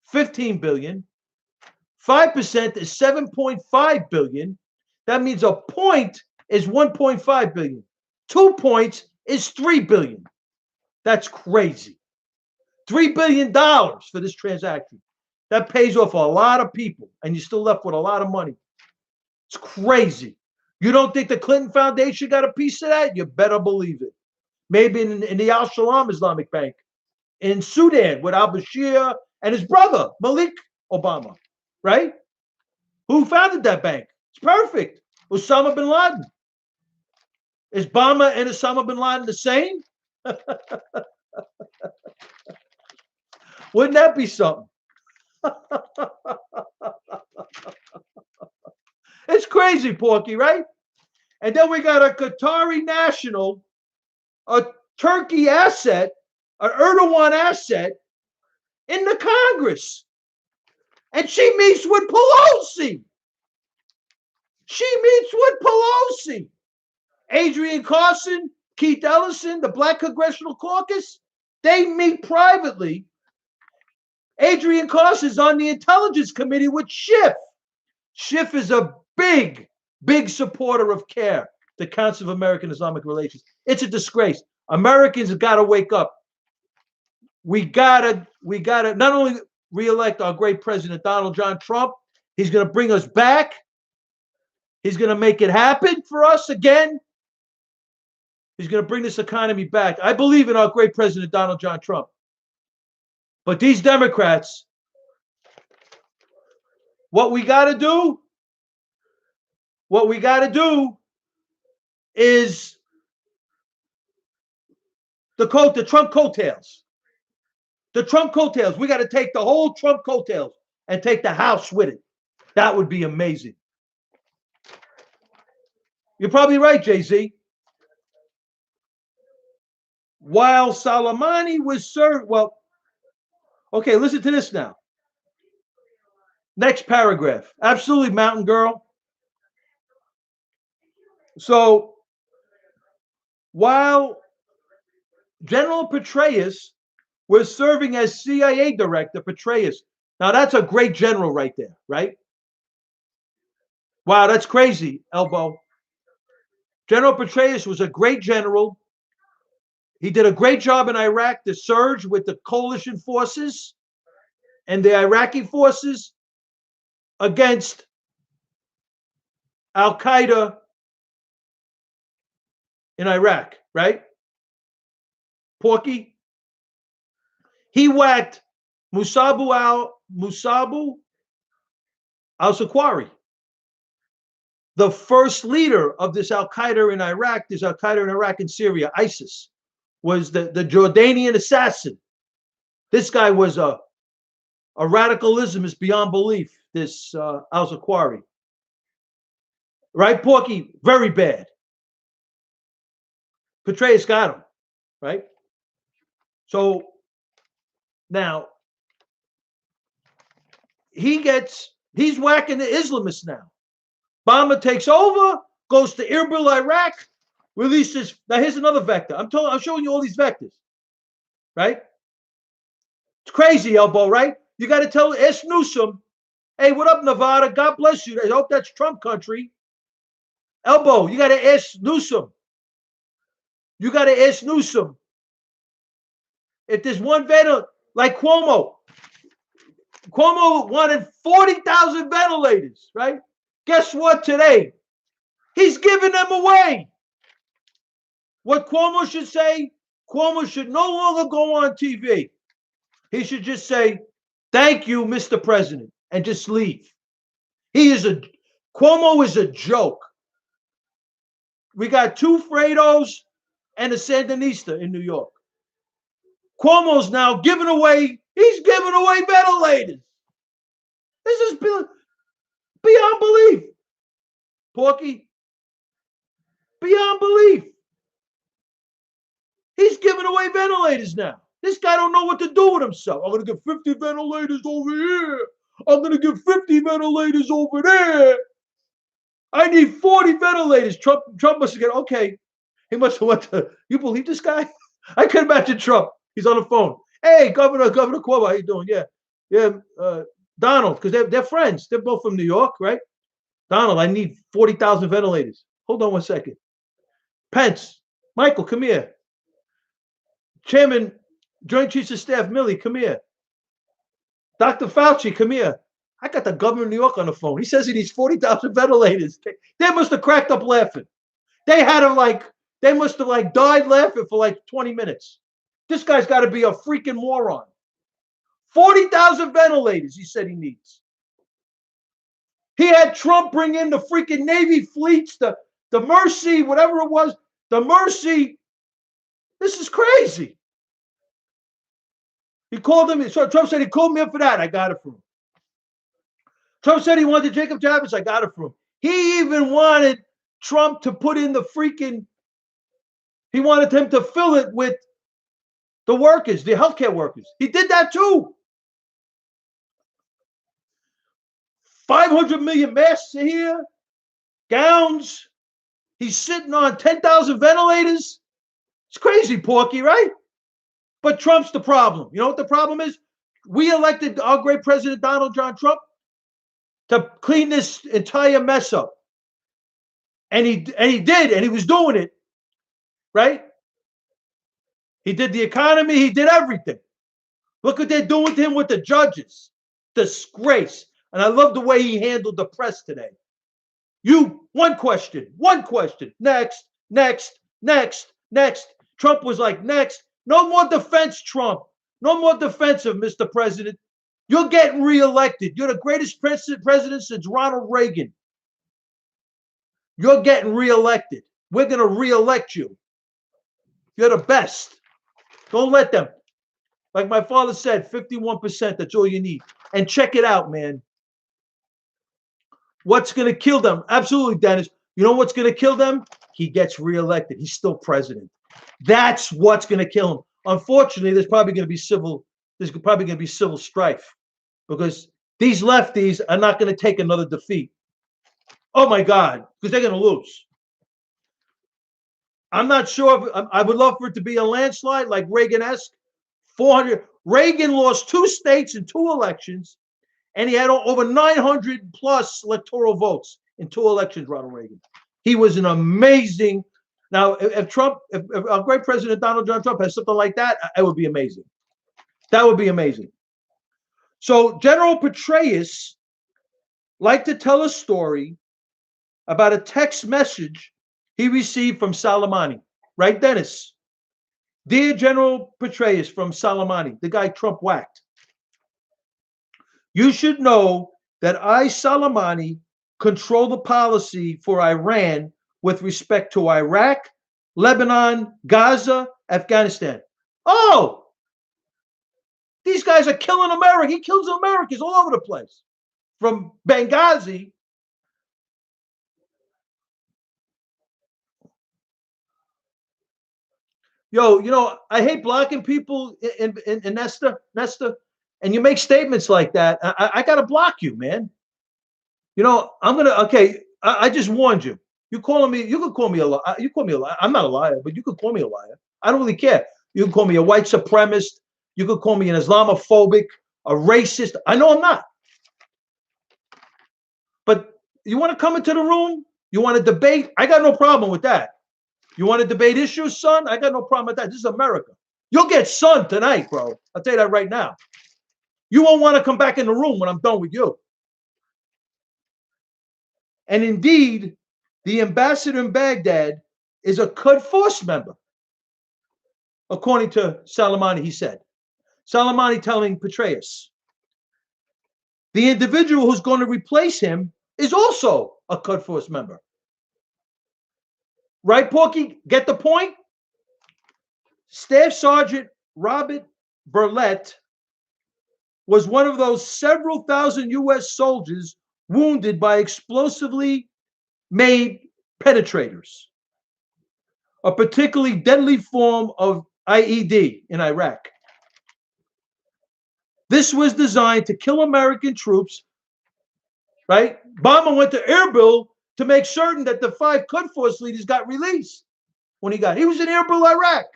15 billion. 5% is 7.5 billion. That means a point is 1.5 billion. 2 points is 3 billion. That's crazy. $3 billion for this transaction. That pays off a lot of people, and you're still left with a lot of money. It's crazy. You don't think the Clinton Foundation got a piece of that? You better believe it. Maybe in the Al Shalom Islamic Bank in Sudan with al-Bashir and his brother, Malik Obama, right? Who founded that bank? It's perfect. Osama bin Laden. Is Obama and Osama bin Laden the same? Wouldn't that be something? It's crazy, Porky, right? And then we got a Qatari national, a Turkey asset, an Erdogan asset in the Congress. And she meets with Pelosi. Adrian Carson, Keith Ellison, the Black Congressional Caucus, they meet privately. Adrian Carson is on the Intelligence Committee with Schiff. Schiff is a big supporter of CARE, the Council of American Islamic Relations. It's a disgrace. Americans have got to wake up. We gotta not only reelect our great president, Donald John Trump, he's going to bring us back. He's going to make it happen for us again. He's going to bring this economy back. I believe in our great president, Donald John Trump. But these Democrats, what we got to do is the Trump coattails. The Trump coattails. We got to take the whole Trump coattails and take the House with it. That would be amazing. You're probably right, Jay-Z. While Soleimani was served, well, okay, listen to this now. Next paragraph. Absolutely, Mountain Girl. So, while General Petraeus was serving as CIA director, Petraeus. Now, that's a great general right there, right? Wow, that's crazy, Elbow. General Petraeus was a great general. He did a great job in Iraq, the surge with the coalition forces and the Iraqi forces against Al-Qaeda in Iraq, right? Porky. He whacked Musabu al-Sakwari, the first leader of this Al-Qaeda in Iraq, this Al-Qaeda in Iraq and Syria, ISIS, was the Jordanian assassin. This guy was a radicalism beyond belief, this al-Sakwari. Right, Porky? Very bad. Petraeus got him, right? So now he's whacking the Islamists now. Obama takes over, goes to Erbil, Iraq, releases. Now here's another vector. I'm showing you all these vectors, right? It's crazy, Elbow, right? You got to ask Newsom, hey, what up, Nevada? God bless you. I hope that's Trump country. Elbow, you got to ask Newsom. You got to ask Newsom. If there's one ventilator, like Cuomo wanted 40,000 ventilators, right? Guess what today? He's giving them away. What Cuomo should say, Cuomo should no longer go on TV. He should just say, thank you, Mr. President, and just leave. Cuomo is a joke. We got 2 Fredos and a Sandinista in New York. Cuomo's now he's giving away ventilators. This is beyond belief. Porky, beyond belief. He's giving away ventilators now. This guy don't know what to do with himself. I'm going to get 50 ventilators over here. I'm going to give 50 ventilators over there. I need 40 ventilators. Trump must have got, okay. He must have went to, you believe this guy? I can imagine Trump. He's on the phone. Hey, Governor Cuomo, how you doing? Yeah, Donald, because they're friends. They're both from New York, right? Donald, I need 40,000 ventilators. Hold on one second. Pence, Michael, come here. Chairman, Joint Chiefs of Staff, Milley, come here. Dr. Fauci, come here. I got the governor of New York on the phone. He says he needs 40,000 ventilators. They must have cracked up laughing. They must have died laughing for 20 minutes. This guy's got to be a freaking moron. 40,000 ventilators, he said he needs. He had Trump bring in the freaking Navy fleets, the Mercy, whatever it was, the Mercy. This is crazy. He called him. So Trump said he called me up for that. I got it from him. Trump said he wanted Jacob Javits. I got it from him. He even wanted Trump to put in the freaking, he wanted him to fill it with the workers, the healthcare workers. He did that too. 500 million masks here, gowns. He's sitting on 10,000 ventilators. It's crazy, Porky, right? But Trump's the problem. You know what the problem is? We elected our great president, Donald John Trump, to clean this entire mess up. And he did, and he was doing it, right? He did the economy. He did everything. Look what they're doing to him with the judges. Disgrace. And I love the way he handled the press today. One question. Next. Trump was like, next. No more defense, Trump. No more defensive, Mr. President. You're getting reelected. You're the greatest president since Ronald Reagan. You're getting reelected. We're going to reelect you. You're the best. Don't let them. Like my father said, 51%, that's all you need. And check it out, man. What's going to kill them? Absolutely, Dennis. You know what's going to kill them? He gets reelected. He's still president. That's what's going to kill him. Unfortunately, there's probably going to be civil strife because these lefties are not going to take another defeat. Oh my God, because they're going to lose. I'm not sure if I would love for it to be a landslide like Reagan-esque. 400. Reagan lost 2 states in 2 elections, and he had over 900 plus electoral votes in 2 elections, Ronald Reagan. He was an amazing. Now, if our great president Donald John Trump has something like that, it would be amazing. That would be amazing. So General Petraeus liked to tell a story about a text message he received from Soleimani. Right, Dennis? Dear General Petraeus from Soleimani, the guy Trump whacked. You should know that I, Soleimani, control the policy for Iran with respect to Iraq, Lebanon, Gaza, Afghanistan. Oh, these guys are killing America. He kills Americans all over the place. From Benghazi. Yo, you know, I hate blocking people in Nesta, and you make statements like that. I got to block you, man. You know, I just warned you. You calling me, you could call me a liar. You call me a liar. I'm not a liar, but you could call me a liar. I don't really care. You can call me a white supremacist. You could call me an Islamophobic, a racist. I know I'm not. But you want to come into the room? You want to debate? I got no problem with that. You want to debate issues, son? I got no problem with that. This is America. You'll get sunned tonight, bro. I'll tell you that right now. You won't want to come back in the room when I'm done with you. And indeed, the ambassador in Baghdad is a Quds Force member, according to Soleimani, he said. Soleimani telling Petraeus. The individual who's going to replace him is also a Quds Force member. Right, Porky? Get the point? Staff Sergeant Robert Burlett was one of those several thousand U.S. soldiers wounded by explosively made penetrators, a particularly deadly form of IED in Iraq. This was designed to kill American troops, right? Obama went to Erbil to make certain that the 5 Quds Force leaders got released when he was in Erbil, Iraq,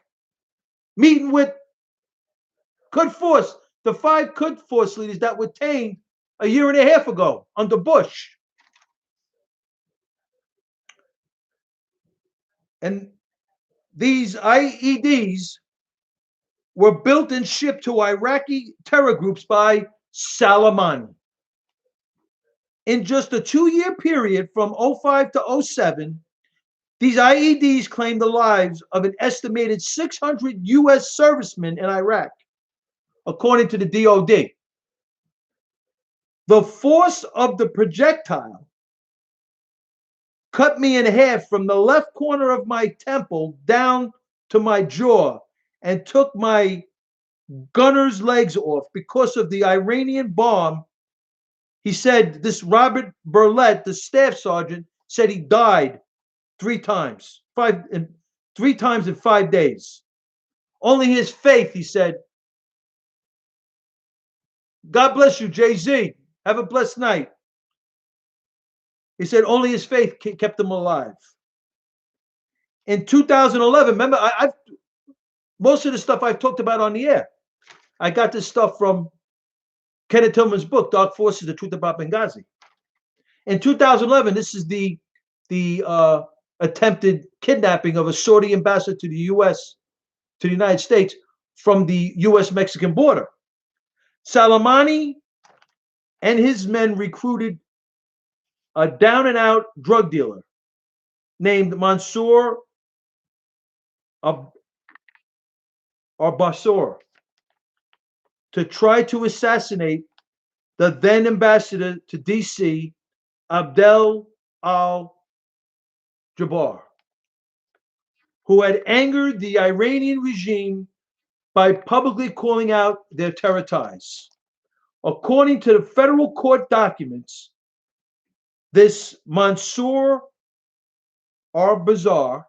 meeting with Quds Force, the 5 Quds Force leaders that were tamed a year and a half ago under Bush. And these IEDs were built and shipped to Iraqi terror groups by Soleimani. In just a 2-year period from 05 to 07, these IEDs claimed the lives of an estimated 600 U.S. servicemen in Iraq, according to the DOD. The force of the projectile cut me in half from the left corner of my temple down to my jaw and took my gunner's legs off because of the Iranian bomb. He said, this Robert Burlett, the staff sergeant, said he died 3 times, 3 times in 5 days. Only his faith, he said. God bless you, Jay-Z. Have a blessed night. He said only his faith kept him alive. In 2011, remember, I've most of the stuff I've talked about on the air. I got this stuff from Kenneth Tillman's book, Dark Forces, The Truth About Benghazi. In 2011, this is the attempted kidnapping of a Saudi ambassador to the U.S., to the United States, from the U.S.-Mexican border. Soleimani and his men recruited a down-and-out drug dealer named Mansour al-Bassor to try to assassinate the then ambassador to D.C., Abdel al-Jabbar, who had angered the Iranian regime by publicly calling out their terror ties. According to the federal court documents, this Mansour al-Bassor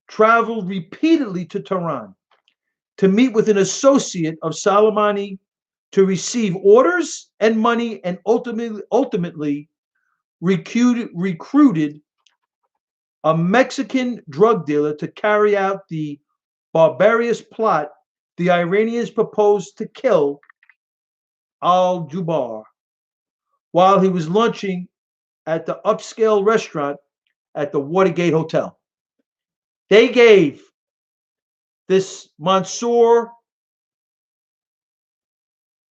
traveled repeatedly to Tehran to meet with an associate of Soleimani to receive orders and money, and ultimately recruited a Mexican drug dealer to carry out the barbarous plot. The Iranians proposed to kill al-Jabbar while he was lunching at the upscale restaurant at the Watergate Hotel. They gave this Mansour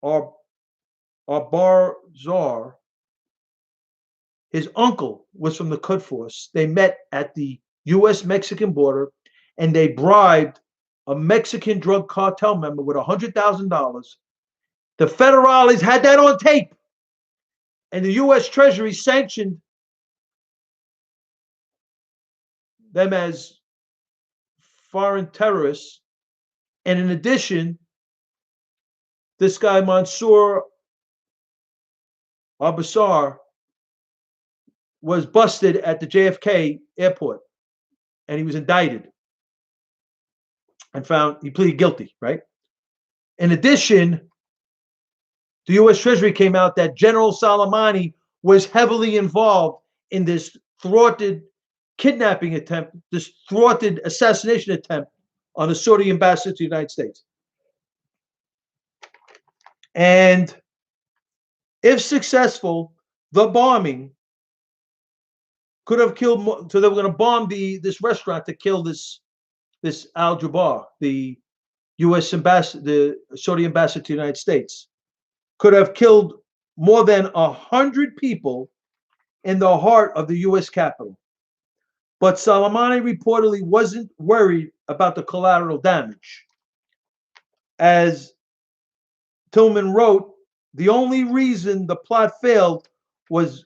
al-Bassor, his uncle was from the Quds Force. They met at the U.S.-Mexican border, and they bribed a Mexican drug cartel member with $100,000. The federales had that on tape, and the U.S. Treasury sanctioned them as foreign terrorists. And in addition, this guy Mansour al-Bassor was busted at the JFK airport, and he was indicted and found he pleaded guilty, right? In addition, the U.S. Treasury came out that General Soleimani was heavily involved in this thwarted kidnapping attempt, this thwarted assassination attempt on the Saudi ambassador to the United States. And if successful, the bombing could have killed more. So they were going to bomb this restaurant to kill this al-Jabbar, the U.S. ambassador, the Saudi ambassador to the United States. Could have killed more than 100 people in the heart of the U.S. Capitol. But Soleimani reportedly wasn't worried about the collateral damage. As Tillman wrote, the only reason the plot failed was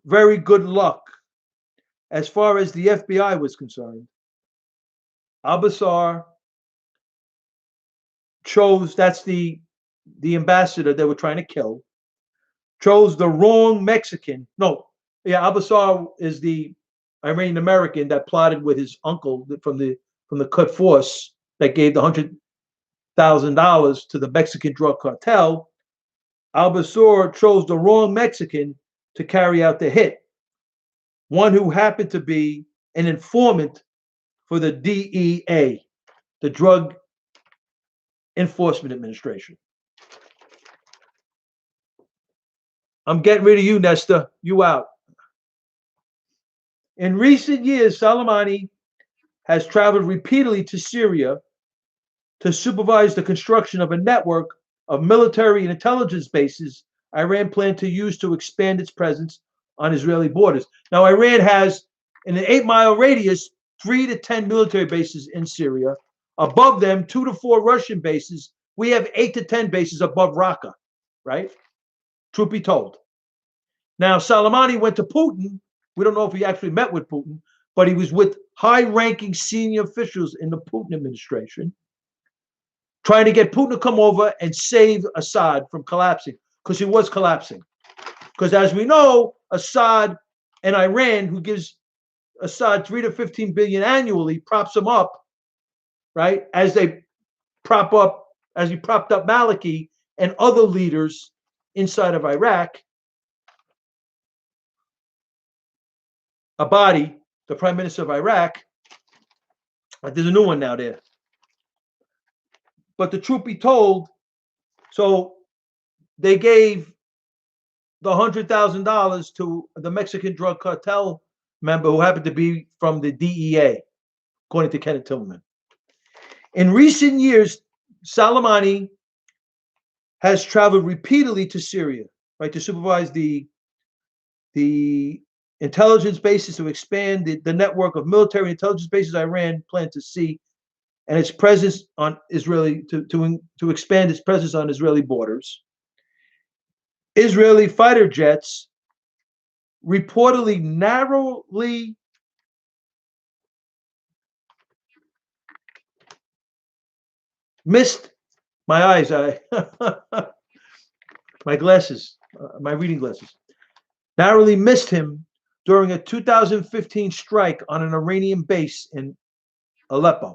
very good luck. As far as the FBI was concerned, al-Bassor chose, that's the ambassador they were trying to kill, chose the wrong Mexican. No, yeah, al-Bassor is the Iranian American that plotted with his uncle from the Quds Force that gave the to the Mexican drug cartel, Al-Basur chose the wrong Mexican to carry out the hit, one who happened to be an informant for the DEA, the Drug Enforcement Administration. I'm getting rid of you, Nesta. You out. In recent years, Soleimani has traveled repeatedly to Syria to supervise the construction of a network of military and intelligence bases Iran planned to use to expand its presence on Israeli borders. Now, Iran has, in an 8-mile radius, 3 to 10 military bases in Syria. Above them, 2 to 4 Russian bases. We have 8 to 10 bases above Raqqa, right? Truth be told. Now, Soleimani went to Putin. We don't know if he actually met with Putin, but he was with high-ranking senior officials in the Putin administration, trying to get Putin to come over and save Assad from collapsing, because he was collapsing. Because as we know, Assad and Iran, who gives Assad 3 to 15 billion annually, props him up, right? As he propped up Maliki and other leaders inside of Iraq. Abadi, the prime minister of Iraq, there's a new one now there. But the truth be told, so they gave the $100,000 to the Mexican drug cartel member who happened to be from the DEA, according to Kenneth Tillman. In recent years, Soleimani has traveled repeatedly to Syria, right, to supervise the intelligence bases to expand the network of military intelligence bases Iran planned to see, and its presence on Israeli to expand its presence on Israeli borders. Israeli fighter jets reportedly narrowly missed my eyes. My glasses, my reading glasses, narrowly missed him during a 2015 strike on an Iranian base in Aleppo.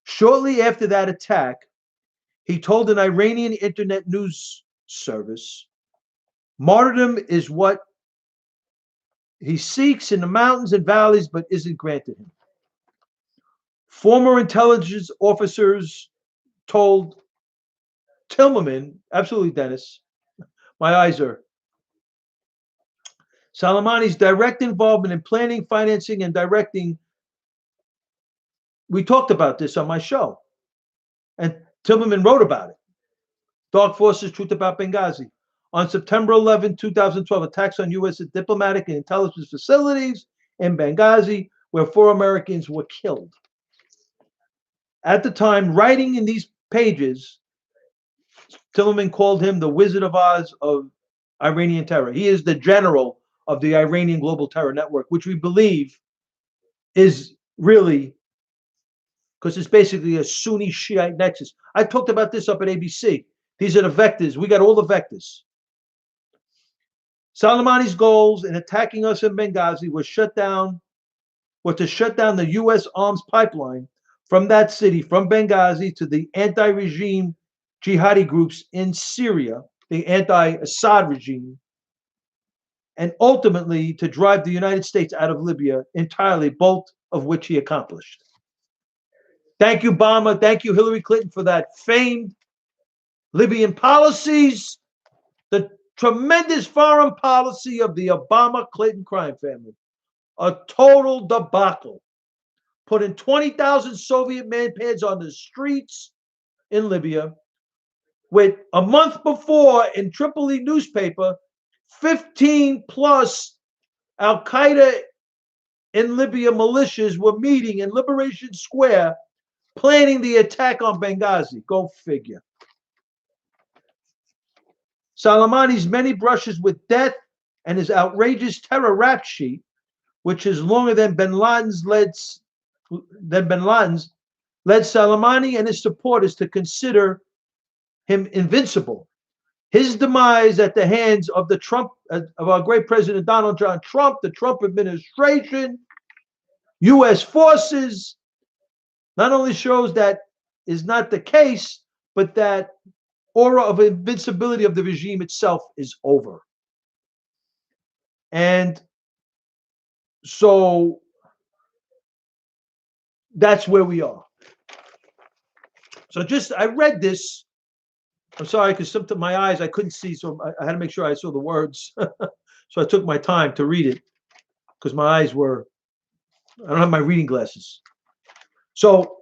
Shortly after that attack, he told an Iranian internet news service, "Martyrdom is what he seeks in the mountains and valleys, but isn't granted him." Former intelligence officers told Tillman, absolutely, Dennis, my eyes are, Soleimani's direct involvement in planning, financing, and directing. We talked about this on my show, and Tillman wrote about it. Dark Forces, Truth About Benghazi. On September 11, 2012, attacks on U.S. diplomatic and intelligence facilities in Benghazi, where 4 Americans were killed. At the time, writing in these pages, Tillman called him the Wizard of Oz of Iranian terror. He is the general of the Iranian Global Terror Network, which we believe is really, because it's basically a Sunni Shiite nexus. I talked about this up at ABC. These are the vectors. We got all the vectors. Soleimani's goals in attacking us in Benghazi were to shut down the U.S. arms pipeline from that city, from Benghazi, to the anti-regime jihadi groups in Syria, the anti-Assad regime, and ultimately to drive the United States out of Libya entirely, both of which he accomplished. Thank you, Obama. Thank you, Hillary Clinton, for that famed Libyan policies, the tremendous foreign policy of the Obama-Clinton crime family. A total debacle. Putting 20,000 Soviet manpads on the streets in Libya, with a month before in Tripoli newspaper, 15 plus Al-Qaeda in Libya militias were meeting in Liberation Square, planning the attack on Benghazi. Go figure. Soleimani's many brushes with death and his outrageous terror rap sheet, which is longer than bin Laden's, led Soleimani and his supporters to consider him invincible. His demise at the hands of our great President Donald John Trump, the Trump administration, U.S. forces, not only shows that is not the case, but that aura of invincibility of the regime itself is over. And so that's where we are. So I read this. I'm sorry, because sometimes my eyes, I couldn't see, so I had to make sure I saw the words. So I took my time to read it because my eyes were, I don't have my reading glasses. So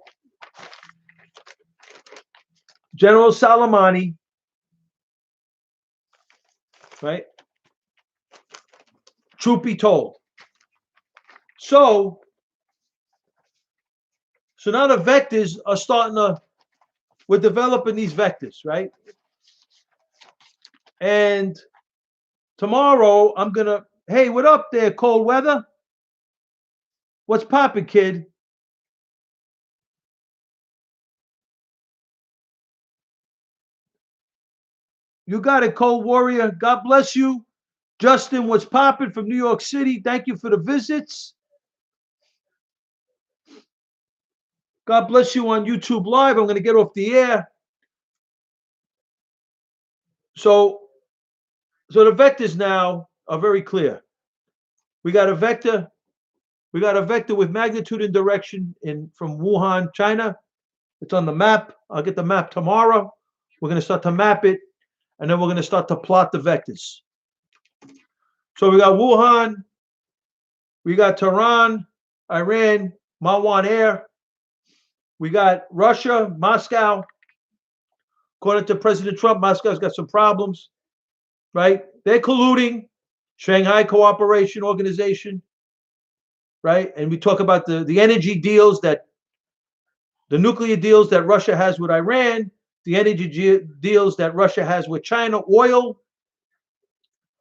General Soleimani, right? Truth be told. So now the vectors are starting to, we're developing these vectors, right? And tomorrow I'm going to, hey, what up there, cold weather? What's poppin', kid? You got it, cold warrior. God bless you. Justin, what's poppin' from New York City? Thank you for the visits. God bless you on YouTube Live. I'm going to get off the air. So the vectors now are very clear. We got a vector with magnitude and direction from Wuhan, China. It's on the map. I'll get the map tomorrow. We're going to start to map it, and then we're going to start to plot the vectors. So we got Wuhan, we got Tehran, Iran, Malwan Air. We got Russia, Moscow. According to President Trump, Moscow's got some problems, right? They're colluding. Shanghai Cooperation Organization, right? And we talk about the energy deals the nuclear deals that Russia has with Iran, the energy deals that Russia has with China, oil,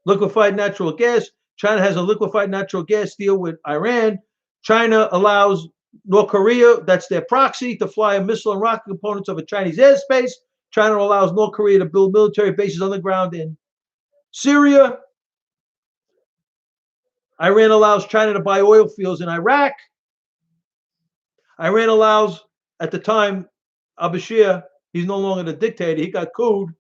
liquefied natural gas. China has a liquefied natural gas deal with Iran. China allows North Korea, that's their proxy, to fly a missile and rocket components over Chinese airspace. China allows North Korea to build military bases on the ground in Syria. Iran allows China to buy oil fields in Iraq. Iran allows, at the time, al-Bashir, he's no longer the dictator, he got couped,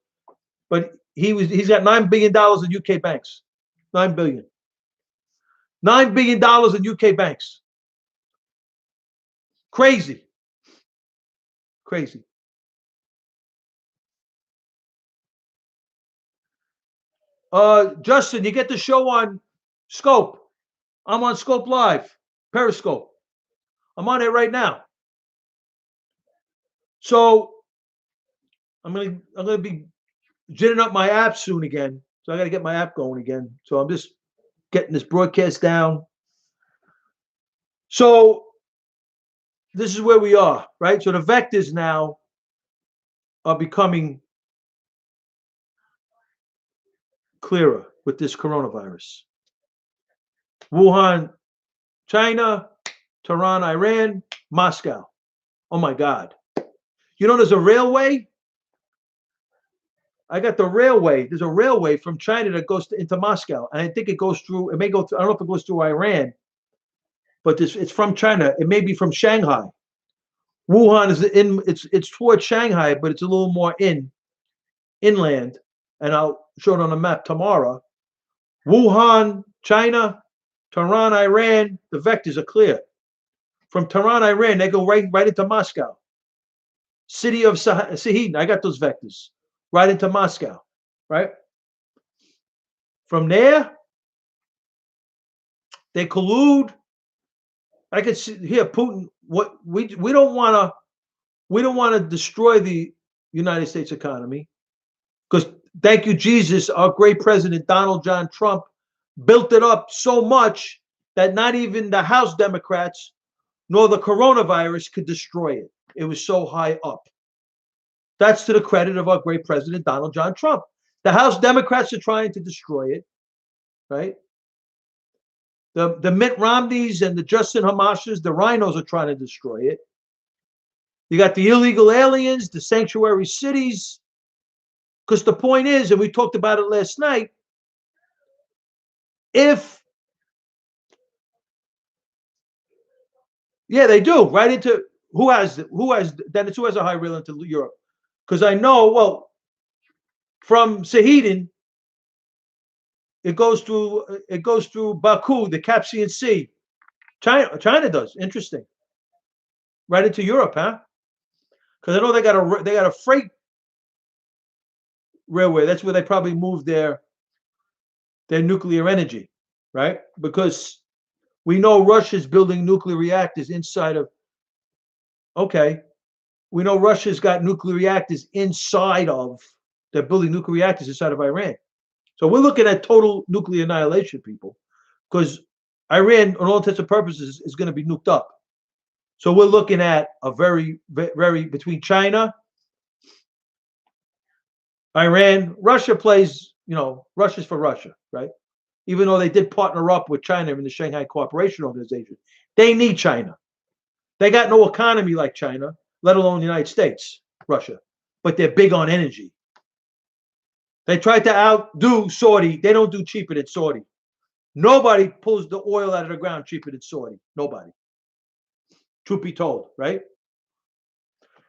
but he's got $9 billion in UK banks. $9 billion. $9 billion in UK banks. Crazy. Crazy. Justin, you get the show on Scope. I'm on Scope Live, Periscope. I'm on it right now. So I'm gonna be ginning up my app soon again. So I got to get my app going again. So I'm just getting this broadcast down. So this is where we are, right? So the vectors now are becoming clearer with this coronavirus. Wuhan, China, Tehran, Iran, Moscow. Oh my God. You know, there's a railway. I got the railway. There's a railway from China that goes into Moscow. And I think it goes through, it may go through, I don't know if it goes through Iran, but it's from China. It may be from Shanghai. Wuhan is it's towards Shanghai, but it's a little more inland. And I'll show it on the map tomorrow. Wuhan, China, Tehran, Iran, the vectors are clear. From Tehran, Iran, they go right into Moscow. City of Sahin, I got those vectors. Right into Moscow, right? From there, they collude. I could see here Putin. What we don't want to destroy the United States economy, because thank you Jesus, our great president Donald John Trump built it up so much that not even the House Democrats nor the coronavirus could destroy it. It was so high up. That's to the credit of our great president, Donald John Trump. The House Democrats are trying to destroy it, right? The Mitt Romneys and the Justin Hamashas, the rhinos are trying to destroy it. You got the illegal aliens, the sanctuary cities. Because the point is, and we talked about it last night, yeah, they do, right into Who has Dennis? Who has a high rail into Europe? Because I know, well, from Sahedin, it goes through Baku, the Caspian Sea. China does. Interesting. Right into Europe, huh? Because I know they got a freight railway. That's where they probably moved their nuclear energy, right? Because we know Russia's building nuclear reactors inside of. Okay, we know Russia's got nuclear reactors inside of. They're building nuclear reactors inside of Iran. So we're looking at total nuclear annihilation, people, because Iran, on all intents and purposes, is going to be nuked up. So we're looking at a very between China, Iran, Russia plays. Russia's for Russia, right? Even though they did partner up with China in the Shanghai Cooperation Organization, they need China. They got no economy like China, let alone the United States, Russia, but they're big on energy. They tried to outdo Saudi. They don't do cheaper than Saudi. Nobody pulls the oil out of the ground cheaper than Saudi. Nobody. Truth be told, right?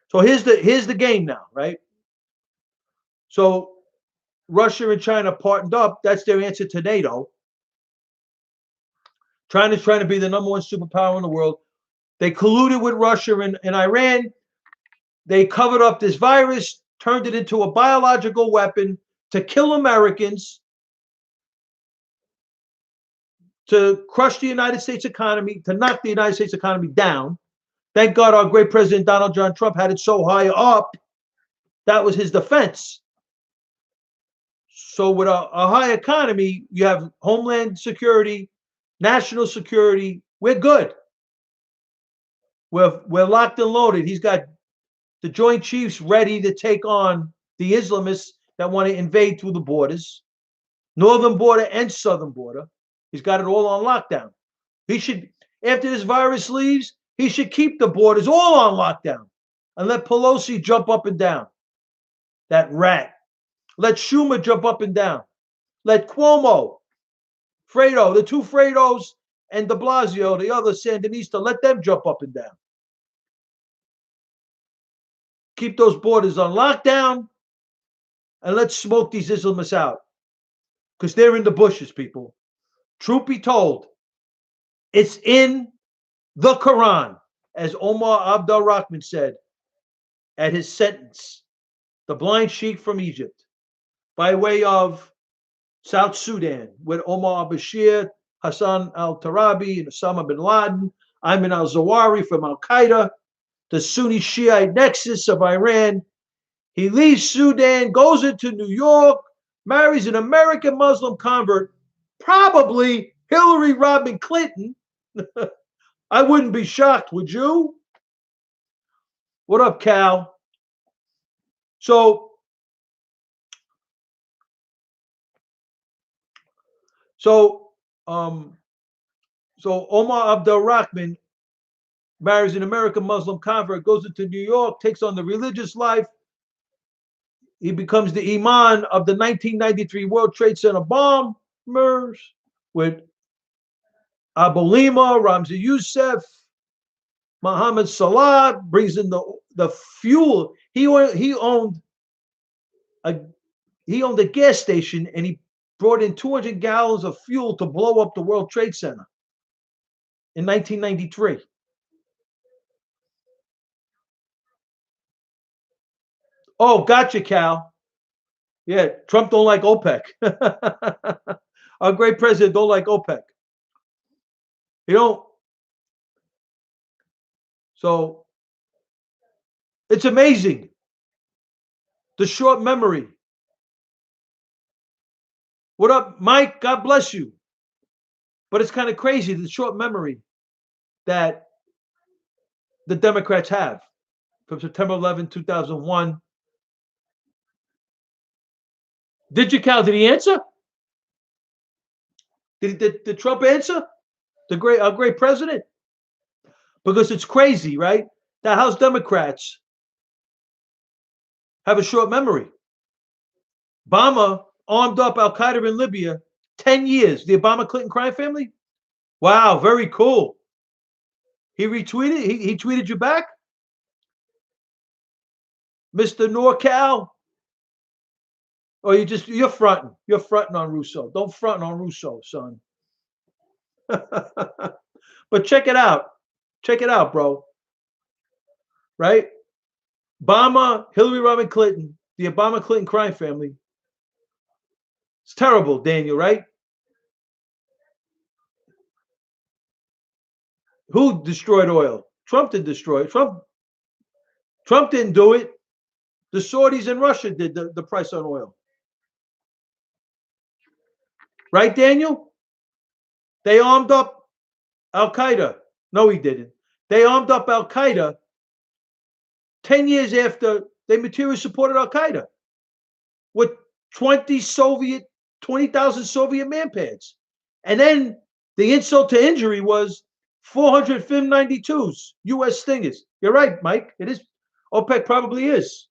So here's the game now, right? So Russia and China partnered up. That's their answer to NATO. China's trying to be the number one superpower in the world. They colluded with Russia and Iran. They covered up this virus, turned it into a biological weapon to kill Americans, to crush the United States economy, to knock the United States economy down. Thank God our great president Donald John Trump had it so high up. That was his defense. So with a high economy, you have homeland security, national security. We're good. We're locked and loaded. He's got the Joint Chiefs ready to take on the Islamists that want to invade through the borders, northern border and southern border. He's got it all on lockdown. He should, after this virus leaves, he should keep the borders all on lockdown and let Pelosi jump up and down. That rat. Let Schumer jump up and down. Let Cuomo, Fredo, the two Fredos, and de Blasio, the other Sandinista, let them jump up and down. Keep those borders on lockdown, and let's smoke these Islamists out. Because they're in the bushes, people. Truth be told, it's in the Quran, as Omar Abdul Rahman said at his sentence, the blind sheikh from Egypt, by way of South Sudan, with Omar al-Bashir, Hassan al-Tarabi, and Osama bin Laden, Ayman al-Zawahiri from al-Qaeda, the Sunni Shiite nexus of Iran. He leaves Sudan, goes into New York, marries an American Muslim convert, probably Hillary Rodham Clinton. I wouldn't be shocked, would you? What up, Cal? So Omar Abdul Rahman marries an American Muslim convert, goes into New York, takes on the religious life. He becomes the imam of the 1993 World Trade Center bombers with Abu Lima, Ramzi Youssef, Mohammed Salah, brings in the fuel. He owned a gas station, and he brought in 200 gallons of fuel to blow up the World Trade Center in 1993. Oh, gotcha, Cal. Yeah, Trump don't like OPEC. Our great president don't like OPEC. You know, so it's amazing. The short memory. What up, Mike? God bless you. But it's kind of crazy, the short memory that the Democrats have from September 11, 2001. Did Did he answer? Did Trump answer? Our great president? Because it's crazy, right? The House Democrats have a short memory. Obama armed up Al Qaeda in Libya 10 years. The Obama Clinton crime family? Wow, very cool. He retweeted? He tweeted you back? Mr. NorCal? Or you're fronting. You're fronting on Russo. Don't front on Russo, son. But check it out. Check it out, bro. Right? Obama, Hillary Rodham Clinton, the Obama Clinton crime family. It's terrible, Daniel, right? Who destroyed oil? Trump didn't destroy it. Trump didn't do it. The Saudis and Russia did the price on oil. Right, Daniel? They armed up Al Qaeda. No, he didn't. They armed up Al Qaeda 10 years after they materially supported Al Qaeda with 20,000 Soviet manpads. And then the insult to injury was 400 FIM 92s, U.S. Stingers. You're right, Mike. It is. OPEC probably is.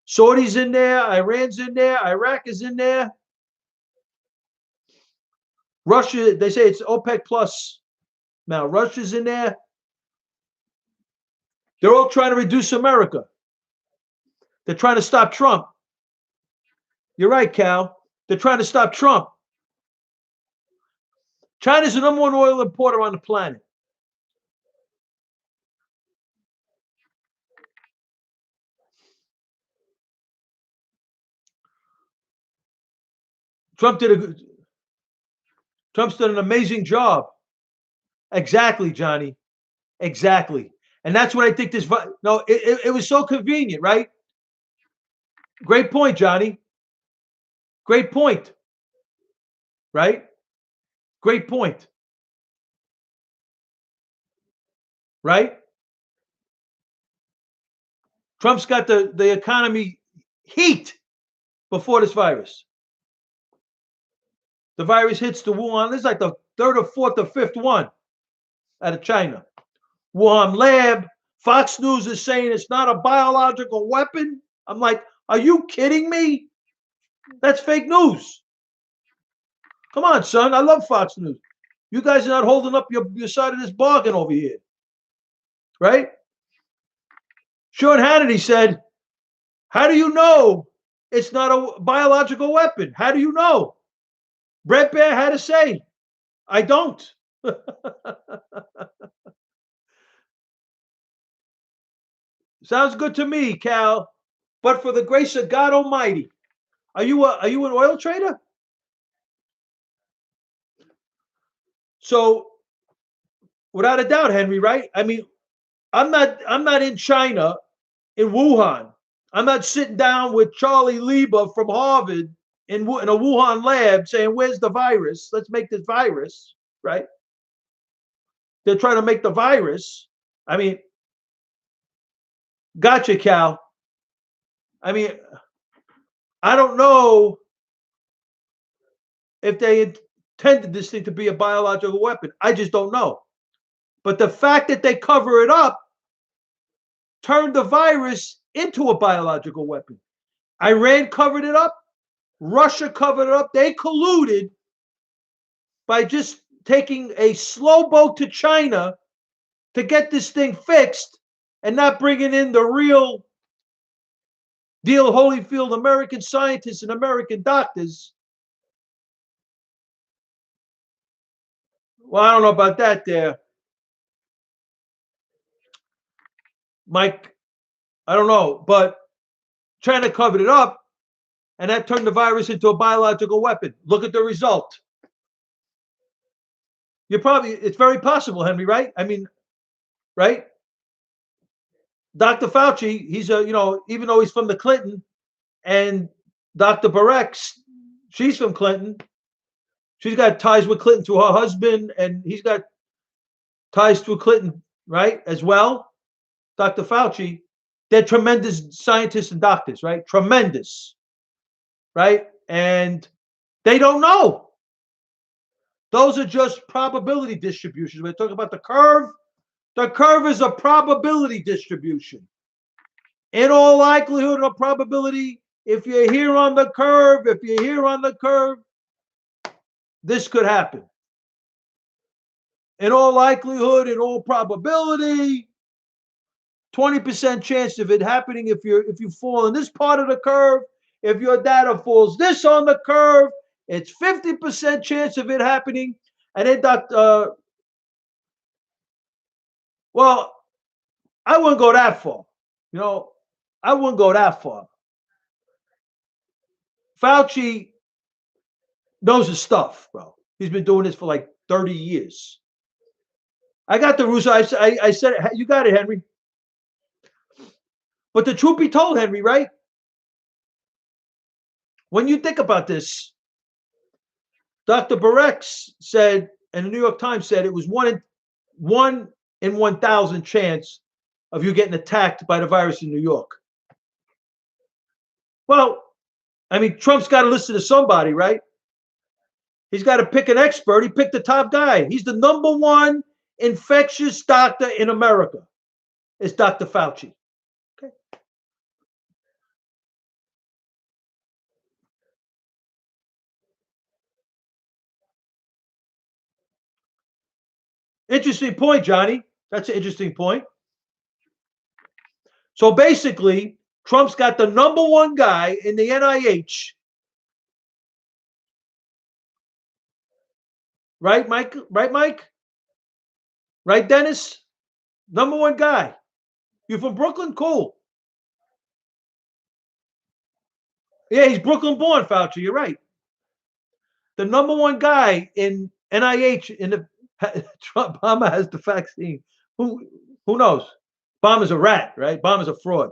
Saudi's in there. Iran's in there. Iraq is in there. Russia, they say it's OPEC plus. Now, Russia's in there. They're all trying to reduce America. They're trying to stop Trump. You're right, Cal. They're trying to stop Trump. China's the number one oil importer on the planet. Trump's done an amazing job. Exactly, Johnny. Exactly. And that's what I think this. No, it was so convenient, right? Great point, Johnny. Great point. Right? Great point. Right? Trump's got the economy heat before this virus. The virus hits the Wuhan. This is like the third or fourth or fifth one out of China. Wuhan lab. Fox News is saying it's not a biological weapon. I'm like, are you kidding me? That's fake news. Come on, son. I love Fox News. You guys are not holding up your side of this bargain over here. Right? Sean Hannity said, how do you know it's not a biological weapon? How do you know? Brett Baer had to say, I don't. Sounds good to me, Cal. But for the grace of God Almighty, are you an oil trader? So, without a doubt, Henry, right? I mean, I'm not in China, in Wuhan. I'm not sitting down with Charlie Lieber from Harvard in a Wuhan lab saying, "Where's the virus? Let's make this virus." Right? They're trying to make the virus. I mean, gotcha, Cal. I mean, I don't know if they intended this thing to be a biological weapon. I just don't know. But the fact that they cover it up turned the virus into a biological weapon. Iran covered it up. Russia covered it up. They colluded by just taking a slow boat to China to get this thing fixed and not bringing in the real deal Holyfield American scientists and American doctors. Well, I don't know about that there, Mike. I don't know, but China covered it up, and that turned the virus into a biological weapon. Look at the result. It's very possible, Henry, right? I mean, right? Dr. Fauci, he's even though he's from the Clinton, and Dr. Barek's, she's from Clinton. She's got ties with Clinton through her husband, and he's got ties through Clinton, right, as well. Dr. Fauci, they're tremendous scientists and doctors, right? Tremendous, right? And they don't know. Those are just probability distributions. We're talking about the curve. The curve is a probability distribution. In all likelihood, a probability, if you're here on the curve, this could happen. In all likelihood, in all probability, 20% chance of it happening if you fall in this part of the curve. If your data falls this on the curve, it's 50% chance of it happening. And then well, I wouldn't go that far. I wouldn't go that far. Fauci knows his stuff, bro. He's been doing this for like 30 years. I got the Russo. I said it. You got it, Henry. But the truth be told, Henry, right? When you think about this, Dr. Barex said, and the New York Times said it was one in 1,000 chance of you getting attacked by the virus in New York. Well, I mean, Trump's got to listen to somebody, right? He's got to pick an expert. He picked the top guy. He's the number one infectious doctor in America. It's Dr. Fauci. Okay. Interesting point, Johnny. That's an interesting point. So basically, Trump's got the number one guy in the NIH. Right, Mike? Right, Mike? Right, Dennis? Number one guy. You from Brooklyn? Cool. Yeah, he's Brooklyn born, Fauci. You're right. The number one guy in NIH in the Trump Obama has the vaccine. Who knows? Obama's a rat, right? Obama's a fraud,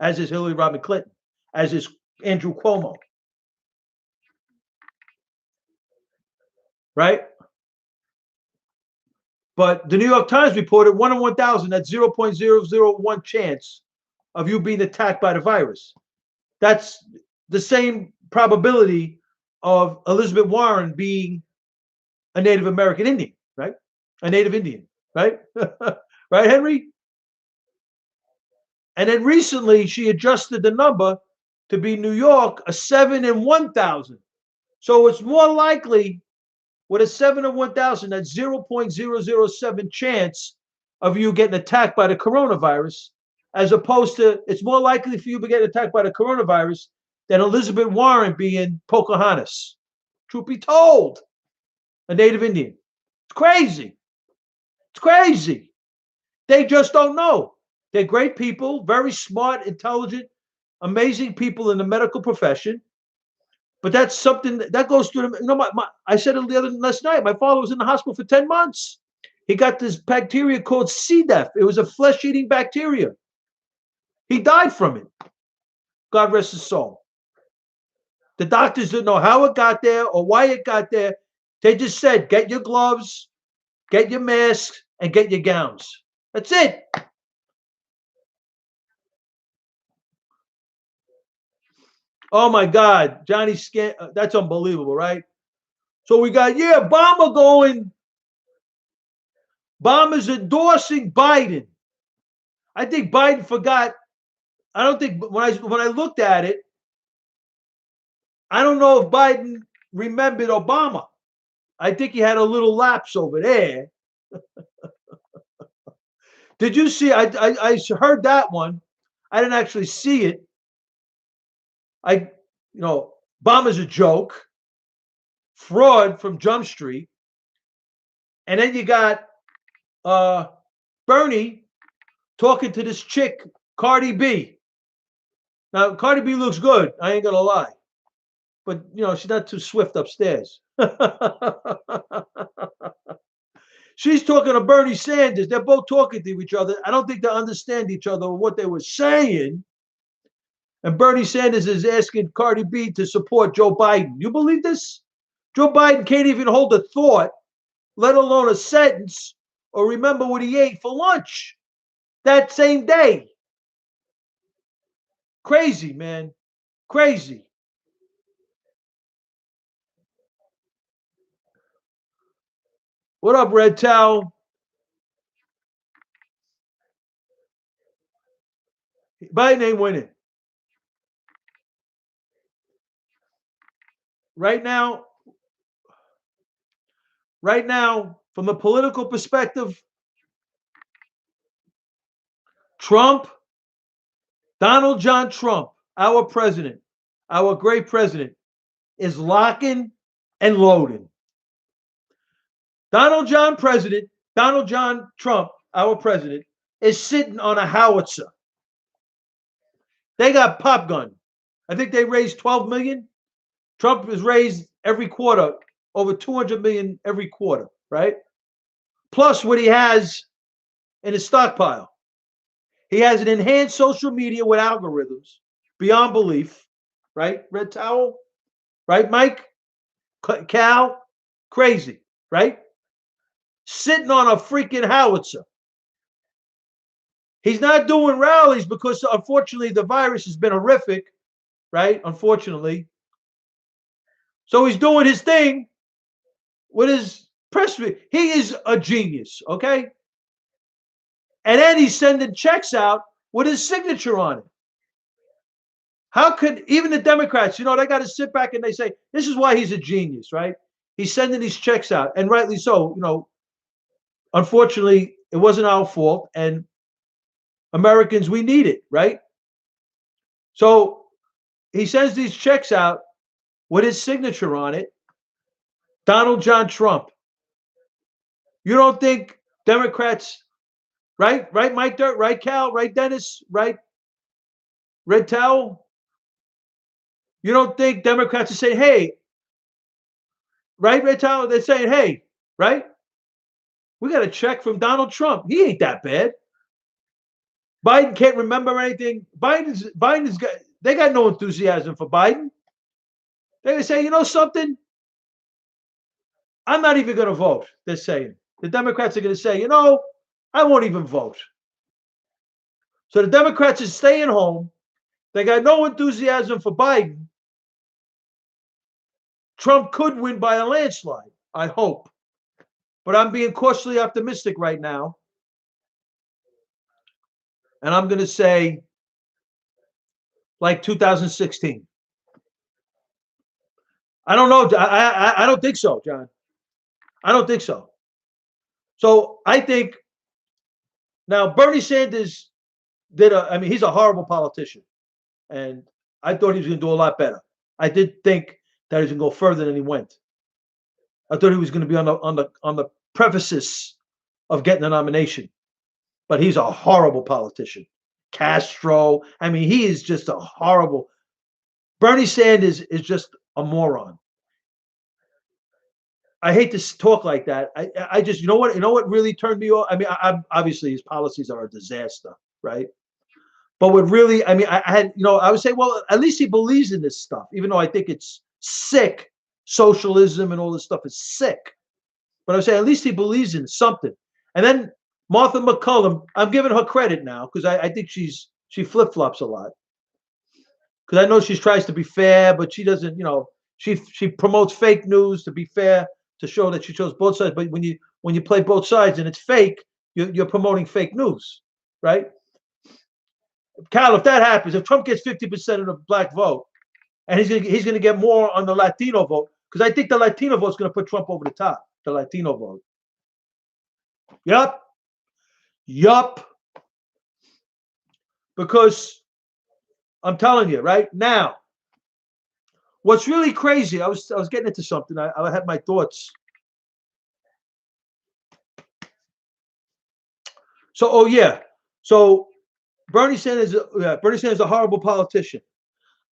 as is Hillary Rodham Clinton, as is Andrew Cuomo. Right? But the New York Times reported 1 in 1,000, that's 0.001 chance of you being attacked by the virus. That's the same probability of Elizabeth Warren being a Native American Indian, right? A Native Indian, right? Right, Henry? And then recently she adjusted the number to be New York, a 7 in 1,000. So it's more likely with a 7 in 1,000, that's 0.007 chance of you getting attacked by the coronavirus, as opposed to it's more likely for you to get attacked by the coronavirus than Elizabeth Warren being Pocahontas. Truth be told, a Native Indian. It's crazy. It's crazy. They just don't know. They're great people, very smart, intelligent, amazing people in the medical profession. But that's something that goes through. I said it last night. My father was in the hospital for 10 months. He got this bacteria called C. diff. It was a flesh-eating bacteria. He died from it. God rest his soul. The doctors didn't know how it got there or why it got there. They just said, get your gloves, get your masks, and get your gowns. That's it. Oh my God, Johnny Scan, that's unbelievable, right? So we got, Obama going. Obama's endorsing Biden. I think Biden forgot. I don't think when I looked at it, I don't know if Biden remembered Obama. I think he had a little lapse over there. Did you see? I heard that one. I didn't actually see it. Obama's a joke, fraud from Jump Street, and then you got Bernie talking to this chick, Cardi B. Now, Cardi B looks good. I ain't gonna lie, but she's not too swift upstairs. She's talking to Bernie Sanders. They're both talking to each other. I don't think they understand each other or what they were saying. And Bernie Sanders is asking Cardi B to support Joe Biden. You believe this? Joe Biden can't even hold a thought, let alone a sentence, or remember what he ate for lunch that same day. Crazy, man. Crazy. What up, Red Towel? Biden ain't winning. Right now, from a political perspective, Trump, Donald John Trump, our president, our great president, is locking and loading. Donald John Trump, our president, is sitting on a howitzer. They got pop gun. I think they raised 12 million. Trump has raised every quarter over 200 million every quarter, right? Plus what he has in his stockpile. He has an enhanced social media with algorithms beyond belief, right? Red towel, right, Mike? Cal, crazy, right? Sitting on a freaking howitzer. He's not doing rallies because, unfortunately, the virus has been horrific, right? Unfortunately. So he's doing his thing with his press. He is a genius, okay? And then he's sending checks out with his signature on it. How could even the Democrats, they got to sit back and they say, this is why he's a genius, right? He's sending these checks out, and rightly so. Unfortunately, it wasn't our fault, and Americans, we need it, right? So he sends these checks out with his signature on it, Donald John Trump. You don't think Democrats, right, Mike Dirt, right, Cal, right, Dennis, right, Red Towel? You don't think Democrats are saying, hey, right, Red Towel? They're saying, hey, right? We got a check from Donald Trump. He ain't that bad. Biden can't remember anything. They got no enthusiasm for Biden. They say, something? I'm not even going to vote, they're saying. The Democrats are going to say, I won't even vote. So the Democrats are staying home. They got no enthusiasm for Biden. Trump could win by a landslide, I hope. But I'm being cautiously optimistic right now. And I'm going to say, like 2016. I don't know. I don't think so, John. I don't think so. So I think now Bernie Sanders he's a horrible politician. And I thought he was going to do a lot better. I did think that he was going to go further than he went. I thought he was going to be on the prefaces of getting a nomination. But he's a horrible politician. Castro. He is just a horrible. Bernie Sanders is just a moron. I hate to talk like that. I just, you know what really turned me off? Obviously his policies are a disaster, right? But what really, I had, I would say, well, at least he believes in this stuff, even though I think it's sick. Socialism and all this stuff is sick. But I would say at least he believes in something. And then Martha McCullum, I'm giving her credit now because I think she flip-flops a lot. Because I know she tries to be fair, but she doesn't, she promotes fake news to be fair, to show that she shows both sides. But when you play both sides and it's fake, you're promoting fake news, right? Cal, if that happens, if Trump gets 50% of the black vote, and he's gonna get more on the Latino vote, because I think the Latino vote is gonna put Trump over the top. The Latino vote. Yup. Because I'm telling you, right now, what's really crazy, I was getting into something. I had my thoughts. So Bernie Sanders is a horrible politician.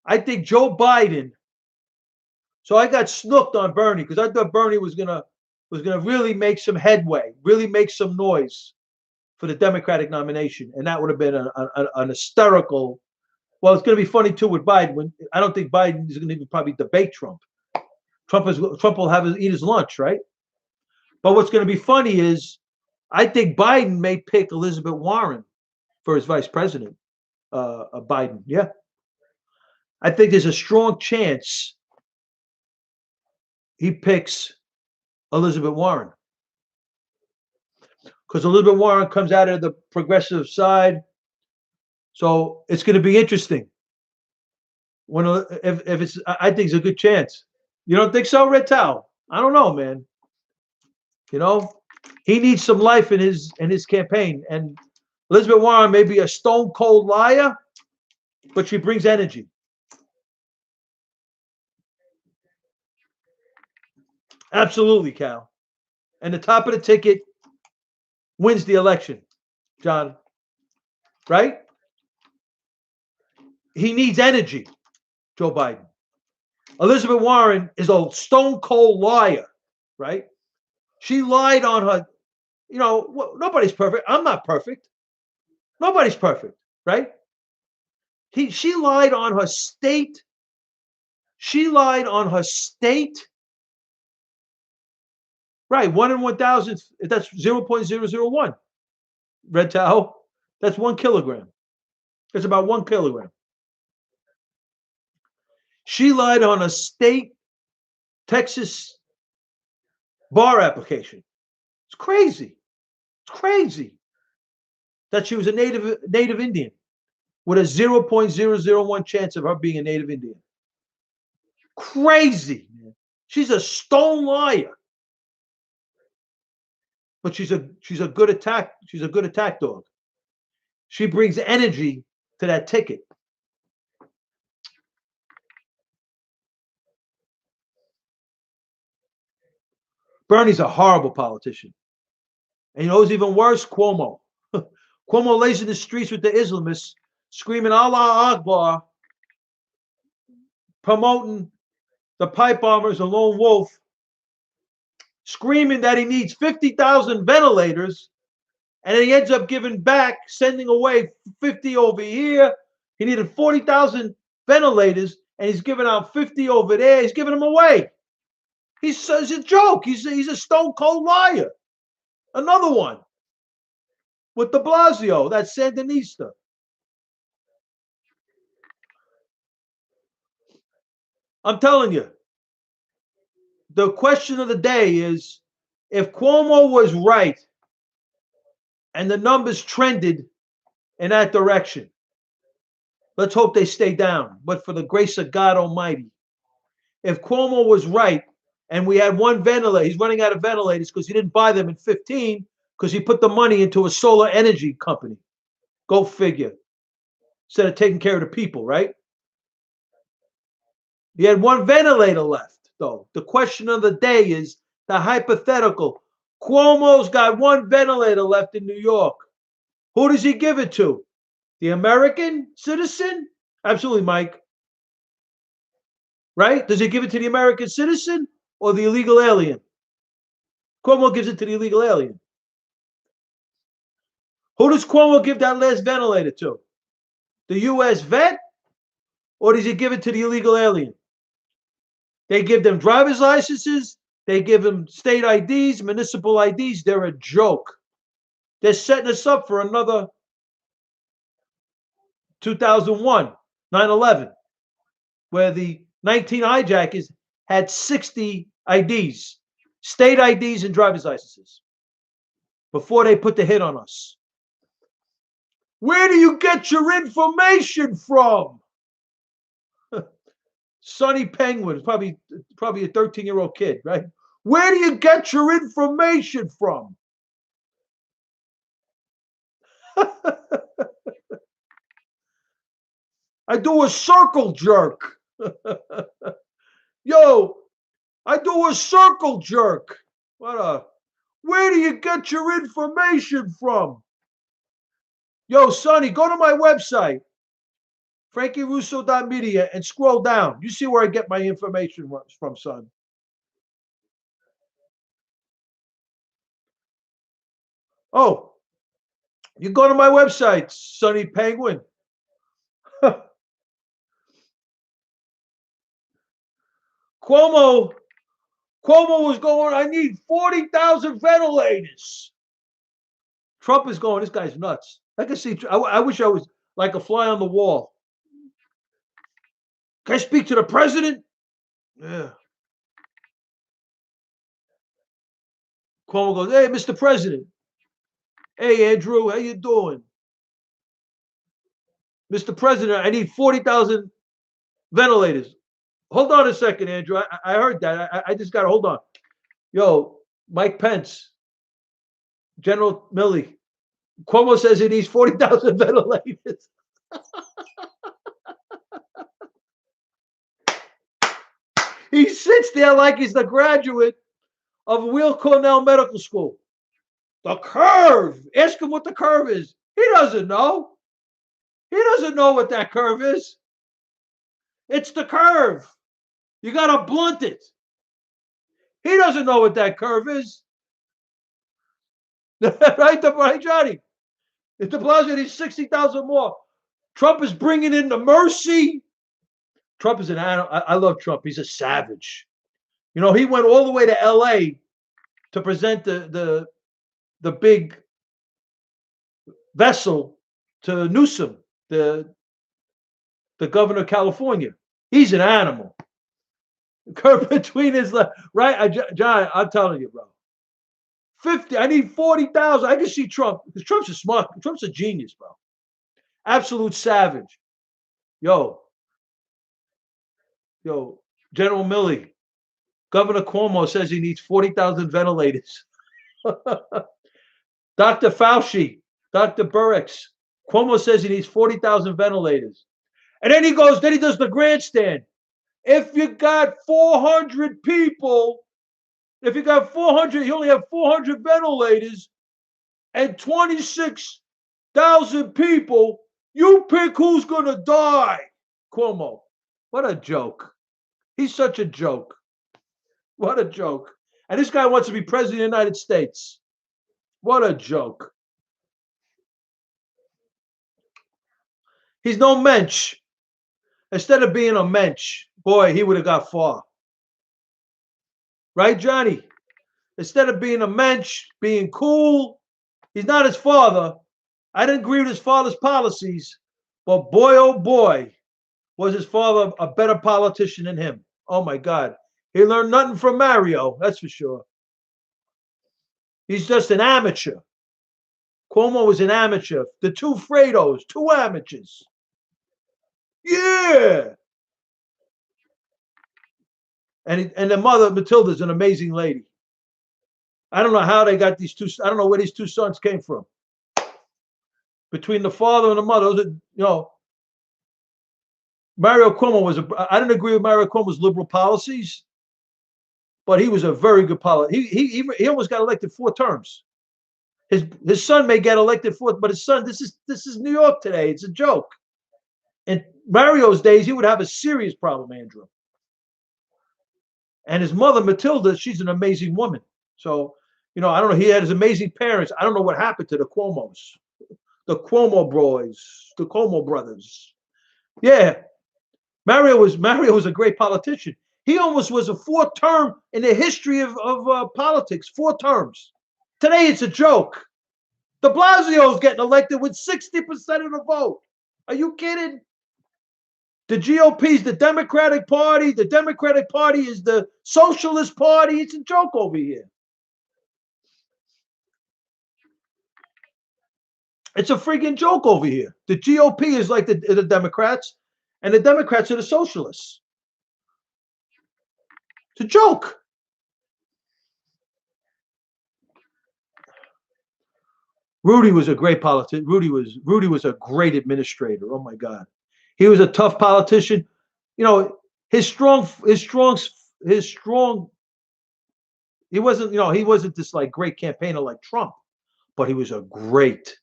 I think Joe Biden. So I got snooked on Bernie because I thought Bernie was gonna really make some headway, really make some noise for the Democratic nomination, and that would have been an hysterical. Well, it's going to be funny too with Biden. I don't think Biden is going to even probably debate Trump. Trump will eat his lunch, right? But what's going to be funny is, I think Biden may pick Elizabeth Warren for his vice president. Biden, yeah. I think there's a strong chance he picks Elizabeth Warren. Because Elizabeth Warren comes out of the progressive side. So it's going to be interesting. I think it's a good chance. You don't think so, Red Towel? I don't know, man. He needs some life in his campaign. And Elizabeth Warren may be a stone cold liar, but she brings energy. Absolutely, Cal. And the top of the ticket wins the election, John. Right? He needs energy, Joe Biden. Elizabeth Warren is a stone cold liar, right? She lied on her, nobody's perfect. I'm not perfect. Nobody's perfect, right? She lied on her state. She lied on her state. Right, 1 in 1,000, that's 0.001. Red Tahoe, that's 1 kilogram. It's about 1 kilogram. She lied on a state Texas bar application. It's crazy. It's crazy that she was a native Indian with a 0.001 chance of her being a native Indian. Crazy. She's a stone liar. But she's a good attack. She's a good attack dog. She brings energy to that ticket. Bernie's a horrible politician. And you know who's even worse? Cuomo. Cuomo lays in the streets with the Islamists, screaming Allah Akbar, promoting the pipe bombers, a lone wolf, screaming that he needs 50,000 ventilators, and then he ends up giving back, sending away 50 over here. He needed 40,000 ventilators, and he's giving out 50 over there. He's giving them away. He's a joke. He's a stone cold liar. Another one with de Blasio, that Sandinista. I'm telling you, the question of the day is, if Cuomo was right and the numbers trended in that direction, let's hope they stay down. But for the grace of God Almighty, if Cuomo was right and we had 1 ventilator, he's running out of ventilators because he didn't buy them in 15 because he put the money into a solar energy company. Go figure. Instead of taking care of the people, right? He had 1 ventilator left, though. The question of the day is the hypothetical. Cuomo's got 1 ventilator left in New York. Who does he give it to? The American citizen? Absolutely, Mike. Right? Does he give it to the American citizen or the illegal alien? Cuomo gives it to the illegal alien. Who does Cuomo give that last ventilator to? The U.S. vet? Or does he give it to the illegal alien? They give them driver's licenses. They give them state IDs, municipal IDs. They're a joke. They're setting us up for another 2001, 9/11, where the 19 hijackers had 60 IDs, state IDs and driver's licenses, before they put the hit on us. Where do you get your information from? Sonny Penguin, probably a 13-year-old kid, right? Where do you get your information from? I do a circle jerk. Yo, I do a circle jerk. Where do you get your information from? Yo, Sonny, go to my website, Frankierusso.Media, and scroll down. You see where I get my information from, son. Oh, you go to my website, Sonny Penguin. Cuomo was going, I need 40,000 ventilators. Trump is going, this guy's nuts. I can see, I wish I was like a fly on the wall. Can I speak to the president? Yeah. Cuomo goes, hey, Mr. President. Hey, Andrew, how you doing? Mr. President, I need 40,000 ventilators. Hold on a second, Andrew. I heard that. I just got to hold on. Yo, Mike Pence, General Milley, Cuomo says he needs 40,000 ventilators. He sits there like he's the graduate of Weill Cornell Medical School. The curve. Ask him what the curve is. He doesn't know. He doesn't know what that curve is. It's the curve. You got to blunt it. He doesn't know what that curve is. Right, Johnny? If de Blasio needs 60,000 more, Trump is bringing in the mercy. Trump is an animal. I love Trump. He's a savage. You know, he went all the way to L.A. to present the big vessel to Newsom, the governor of California. He's an animal. Curve between his left, right? John, I'm telling you, bro. 50. I need 40,000. I can see Trump because Trump's a smart. Trump's a genius, bro. Absolute savage. Yo, General Milley, Governor Cuomo says he needs 40,000 ventilators. Dr. Fauci, Dr. Burks, Cuomo says he needs 40,000 ventilators. And then he does the grandstand. If you got 400 people, if you got 400, you only have 400 ventilators and 26,000 people, you pick who's going to die. Cuomo, what a joke. He's such a joke. What a joke. And this guy wants to be president of the United States. What a joke. He's no mensch. Instead of being a mensch, boy, he would have got far. Right, Johnny? Instead of being a mensch, being cool, he's not his father. I didn't agree with his father's policies, but boy, oh boy, was his father a better politician than him. Oh my God. He learned nothing from Mario, that's for sure. He's just an amateur. Cuomo was an amateur. The two Fredos, two amateurs. Yeah. And the mother, Matilda's an amazing lady. I don't know how they got these two. I don't know where these two sons came from. Between the father and the mother, Mario Cuomo I didn't agree with Mario Cuomo's liberal policies, but he was a very good politician. He almost got elected 4 terms. His son may get elected 4th, but his son, this is New York today. It's a joke. In Mario's days, he would have a serious problem, Andrew. And his mother, Matilda, she's an amazing woman. So, I don't know. He had his amazing parents. I don't know what happened to the Cuomos, the Cuomo boys, the Cuomo brothers. Yeah, Mario was a great politician. He almost was a 4th term in the history of politics. 4 terms. Today it's a joke. De Blasio is getting elected with 60% of the vote. Are you kidding? The GOP is the Democratic Party. The Democratic Party is the Socialist Party. It's a joke over here. It's a freaking joke over here. The GOP is like the Democrats, and the Democrats are the Socialists. It's a joke. Rudy was a great politician. Rudy was a great administrator. Oh my God. He was a tough politician. He wasn't this like great campaigner like Trump, but he was a great.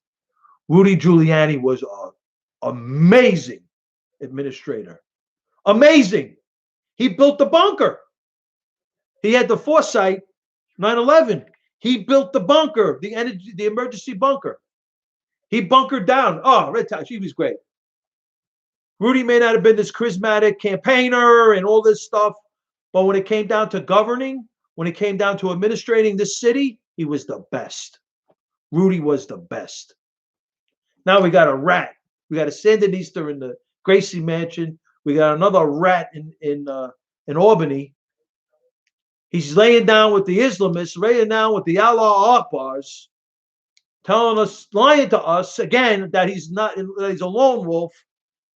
Rudy Giuliani was an amazing administrator. Amazing. He built the bunker. He had the foresight, 9/11. He built the bunker, the emergency bunker. He bunkered down. Oh, Red Tower, he was great. Rudy may not have been this charismatic campaigner and all this stuff, but when it came down to governing, when it came down to administrating this city, he was the best. Rudy was the best. Now we got a rat. We got a Sandinista in the Gracie Mansion. We got another rat in Albany. He's laying down with the Islamists, laying down with the Allah Akbars, lying to us again that he's a lone wolf,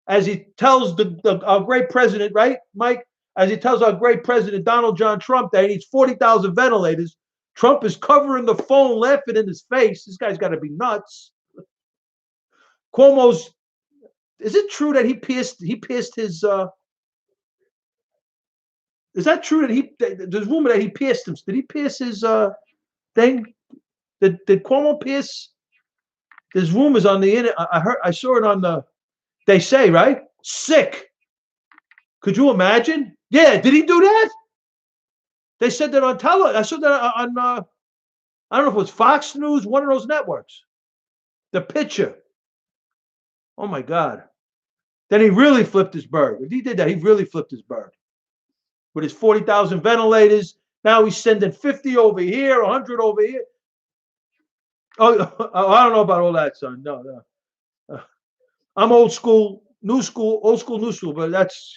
as he tells our great president, right, Mike? As he tells our great president, Donald John Trump, that he needs 40,000 ventilators. Trump is covering the phone, laughing in his face. This guy's got to be nuts. Cuomo's. Is it true that he pierced his? Is that true that there's rumor that he pierced him? Did he pierce his thing? Did Cuomo pierce? There's rumors on the internet. I saw it on the. They say, right? Sick. Could you imagine? Yeah. Did he do that? They said that on television. I saw that on. I don't know if it was Fox News, one of those networks. The picture. Oh my God. Then he really flipped his bird. If he did that, he really flipped his bird. With his 40,000 ventilators. Now he's sending 50 over here, 100 over here. Oh, I don't know about all that, son. No. I'm old school, new school, new school, but that's,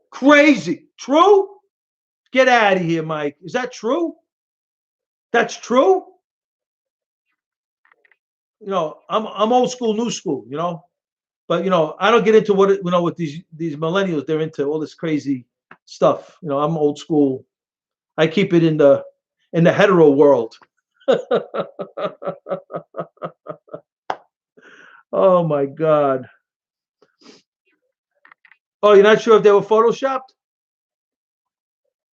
crazy. True? Get out of here, Mike. Is that true? That's true? I'm old school, new school, But I don't get into what these millennials, they're into all this crazy stuff. I'm old school. I keep it in the hetero world. Oh my God. Oh, you're not sure if they were photoshopped?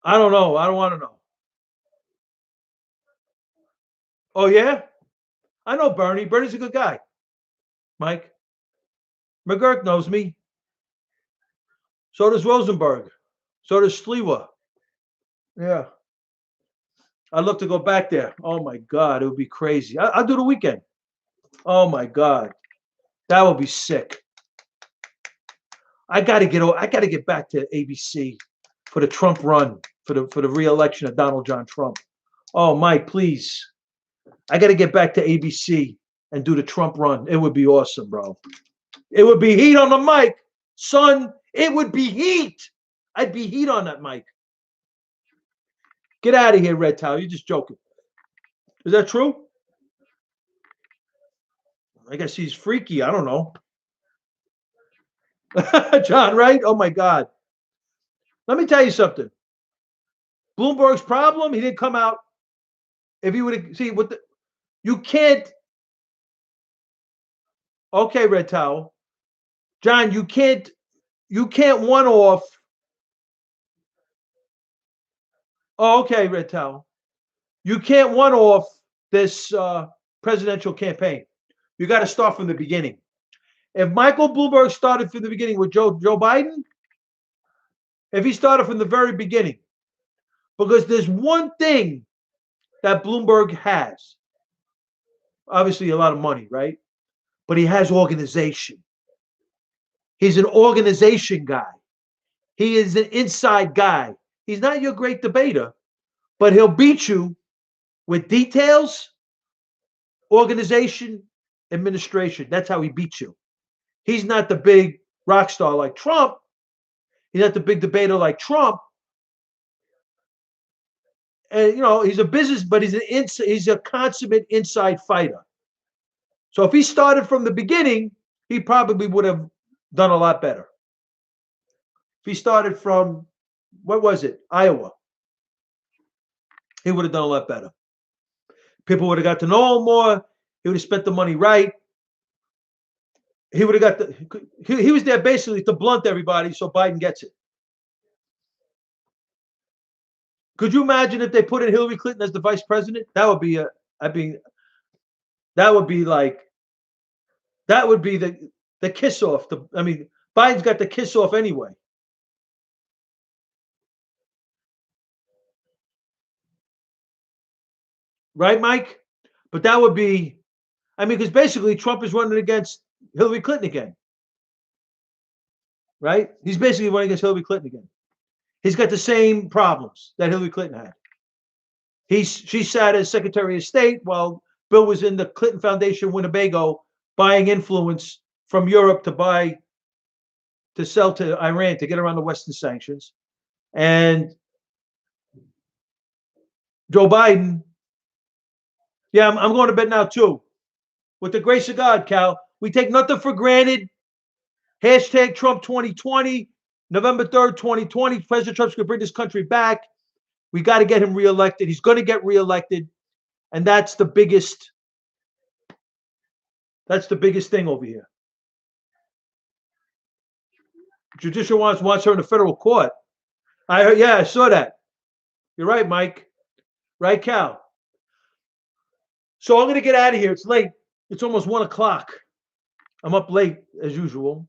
I don't know. I don't want to know. Oh yeah? I know Bernie. Bernie's a good guy. Mike. McGurk knows me. So does Rosenberg. So does Sliwa. Yeah. I'd love to go back there. Oh my God, it would be crazy. I'll do the weekend. Oh my God, that would be sick. I got to get back to ABC for the Trump run for the re-election of Donald John Trump. Oh, Mike, please. I got to get back to ABC and do the Trump run. It would be awesome, bro. It would be heat on the mic, son. It would be heat. I'd be heat on that mic. Get out of here, Red Towel. You're just joking. Is that true? I guess he's freaky. I don't know. John, right? Oh my God. Let me tell you something. Bloomberg's problem, he didn't come out. If he would see what you can't. Okay, Red Towel. John, you can't one off. Oh, okay, Red Towel. You can't one off this presidential campaign. You got to start from the beginning. If Michael Bloomberg started from the beginning with Joe Biden, if he started from the very beginning, because there's one thing that Bloomberg has. Obviously, a lot of money, right? But he has organization. He's an organization guy. He is an inside guy. He's not your great debater, but he'll beat you with details, organization, administration. That's how he beats you. He's not the big rock star like Trump. He's not the big debater like Trump. And he's a business, but he's a consummate inside fighter. So if he started from the beginning, he probably would have done a lot better. If he started from, what was it, Iowa, he would have done a lot better. People would have got to know him more. He would have spent the money right. He would have got he was there basically to blunt everybody so Biden gets it. Could you imagine if they put in Hillary Clinton as the vice president? That would be that would be the kiss off. Biden's got the kiss off anyway. Right, Mike? But that would be, because basically Trump is running against Hillary Clinton again. Right? He's basically running against Hillary Clinton again. He's got the same problems that Hillary Clinton had. She sat as Secretary of State while Bill was in the Clinton Foundation Winnebago buying influence from Europe to sell to Iran to get around the Western sanctions. And Joe Biden, yeah, I'm going to bed now too. With the grace of God, Cal, we take nothing for granted. Hashtag Trump 2020, November 3rd, 2020. President Trump's going to bring this country back. We got to get him reelected. He's going to get reelected. And that's the biggest That's the biggest thing over here. Judicial wants her in the federal court. I heard, yeah, I saw that. You're right, Mike. Right, Cal. So I'm gonna get out of here. It's late. It's almost 1 o'clock. I'm up late as usual.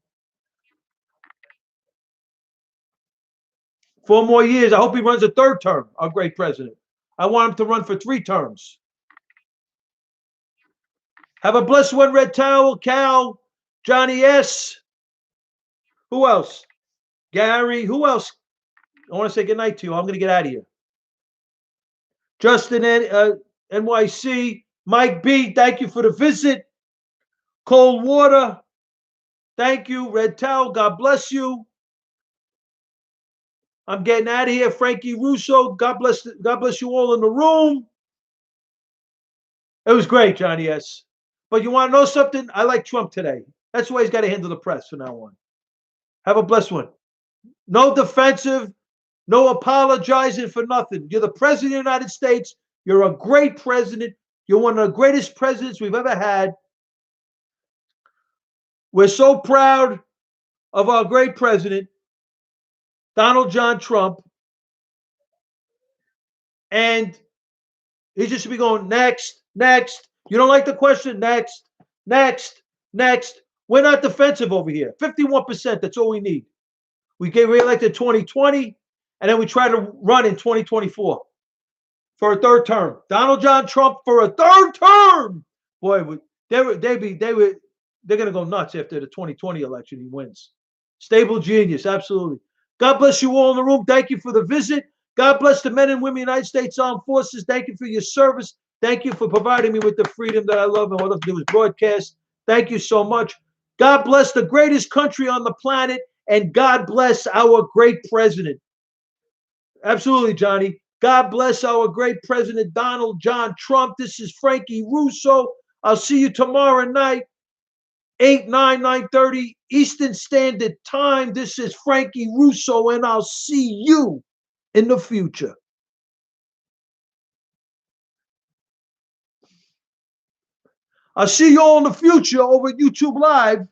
4 more years. I hope he runs a third term, our great president. I want him to run for 3 terms. Have a blessed one, Red Towel, Cal, Johnny S. Who else? Gary. Who else? I want to say goodnight to you. I'm going to get out of here. Justin NYC. Mike B, thank you for the visit. Cold Water, thank you. Red Towel, God bless you. I'm getting out of here. Frankie Russo, God bless you all in the room. It was great, Johnny S. But you want to know something? I like Trump today. That's why he's got to handle the press from now on. Have a blessed one. No defensive, no apologizing for nothing. You're the president of the United States. You're a great president. You're one of the greatest presidents we've ever had. We're so proud of our great president, Donald John Trump. And he just should be going next, next. You don't like the question? Next, next, next. We're not defensive over here. 51%, that's all we need. We get reelected in 2020, and then we try to run in 2024 for a third term. Donald John Trump for a third term. Boy, they're going to go nuts after the 2020 election. He wins. Stable genius, absolutely. God bless you all in the room. Thank you for the visit. God bless the men and women of the United States Armed Forces. Thank you for your service. Thank you for providing me with the freedom that I love, and all I have to do is broadcast. Thank you so much. God bless the greatest country on the planet, and God bless our great president. Absolutely, Johnny. God bless our great president, Donald John Trump. This is Frankie Russo. I'll see you tomorrow night, 8, 9, 9:30 Eastern Standard Time. This is Frankie Russo, and I'll see you in the future. I'll see you all in the future over YouTube Live.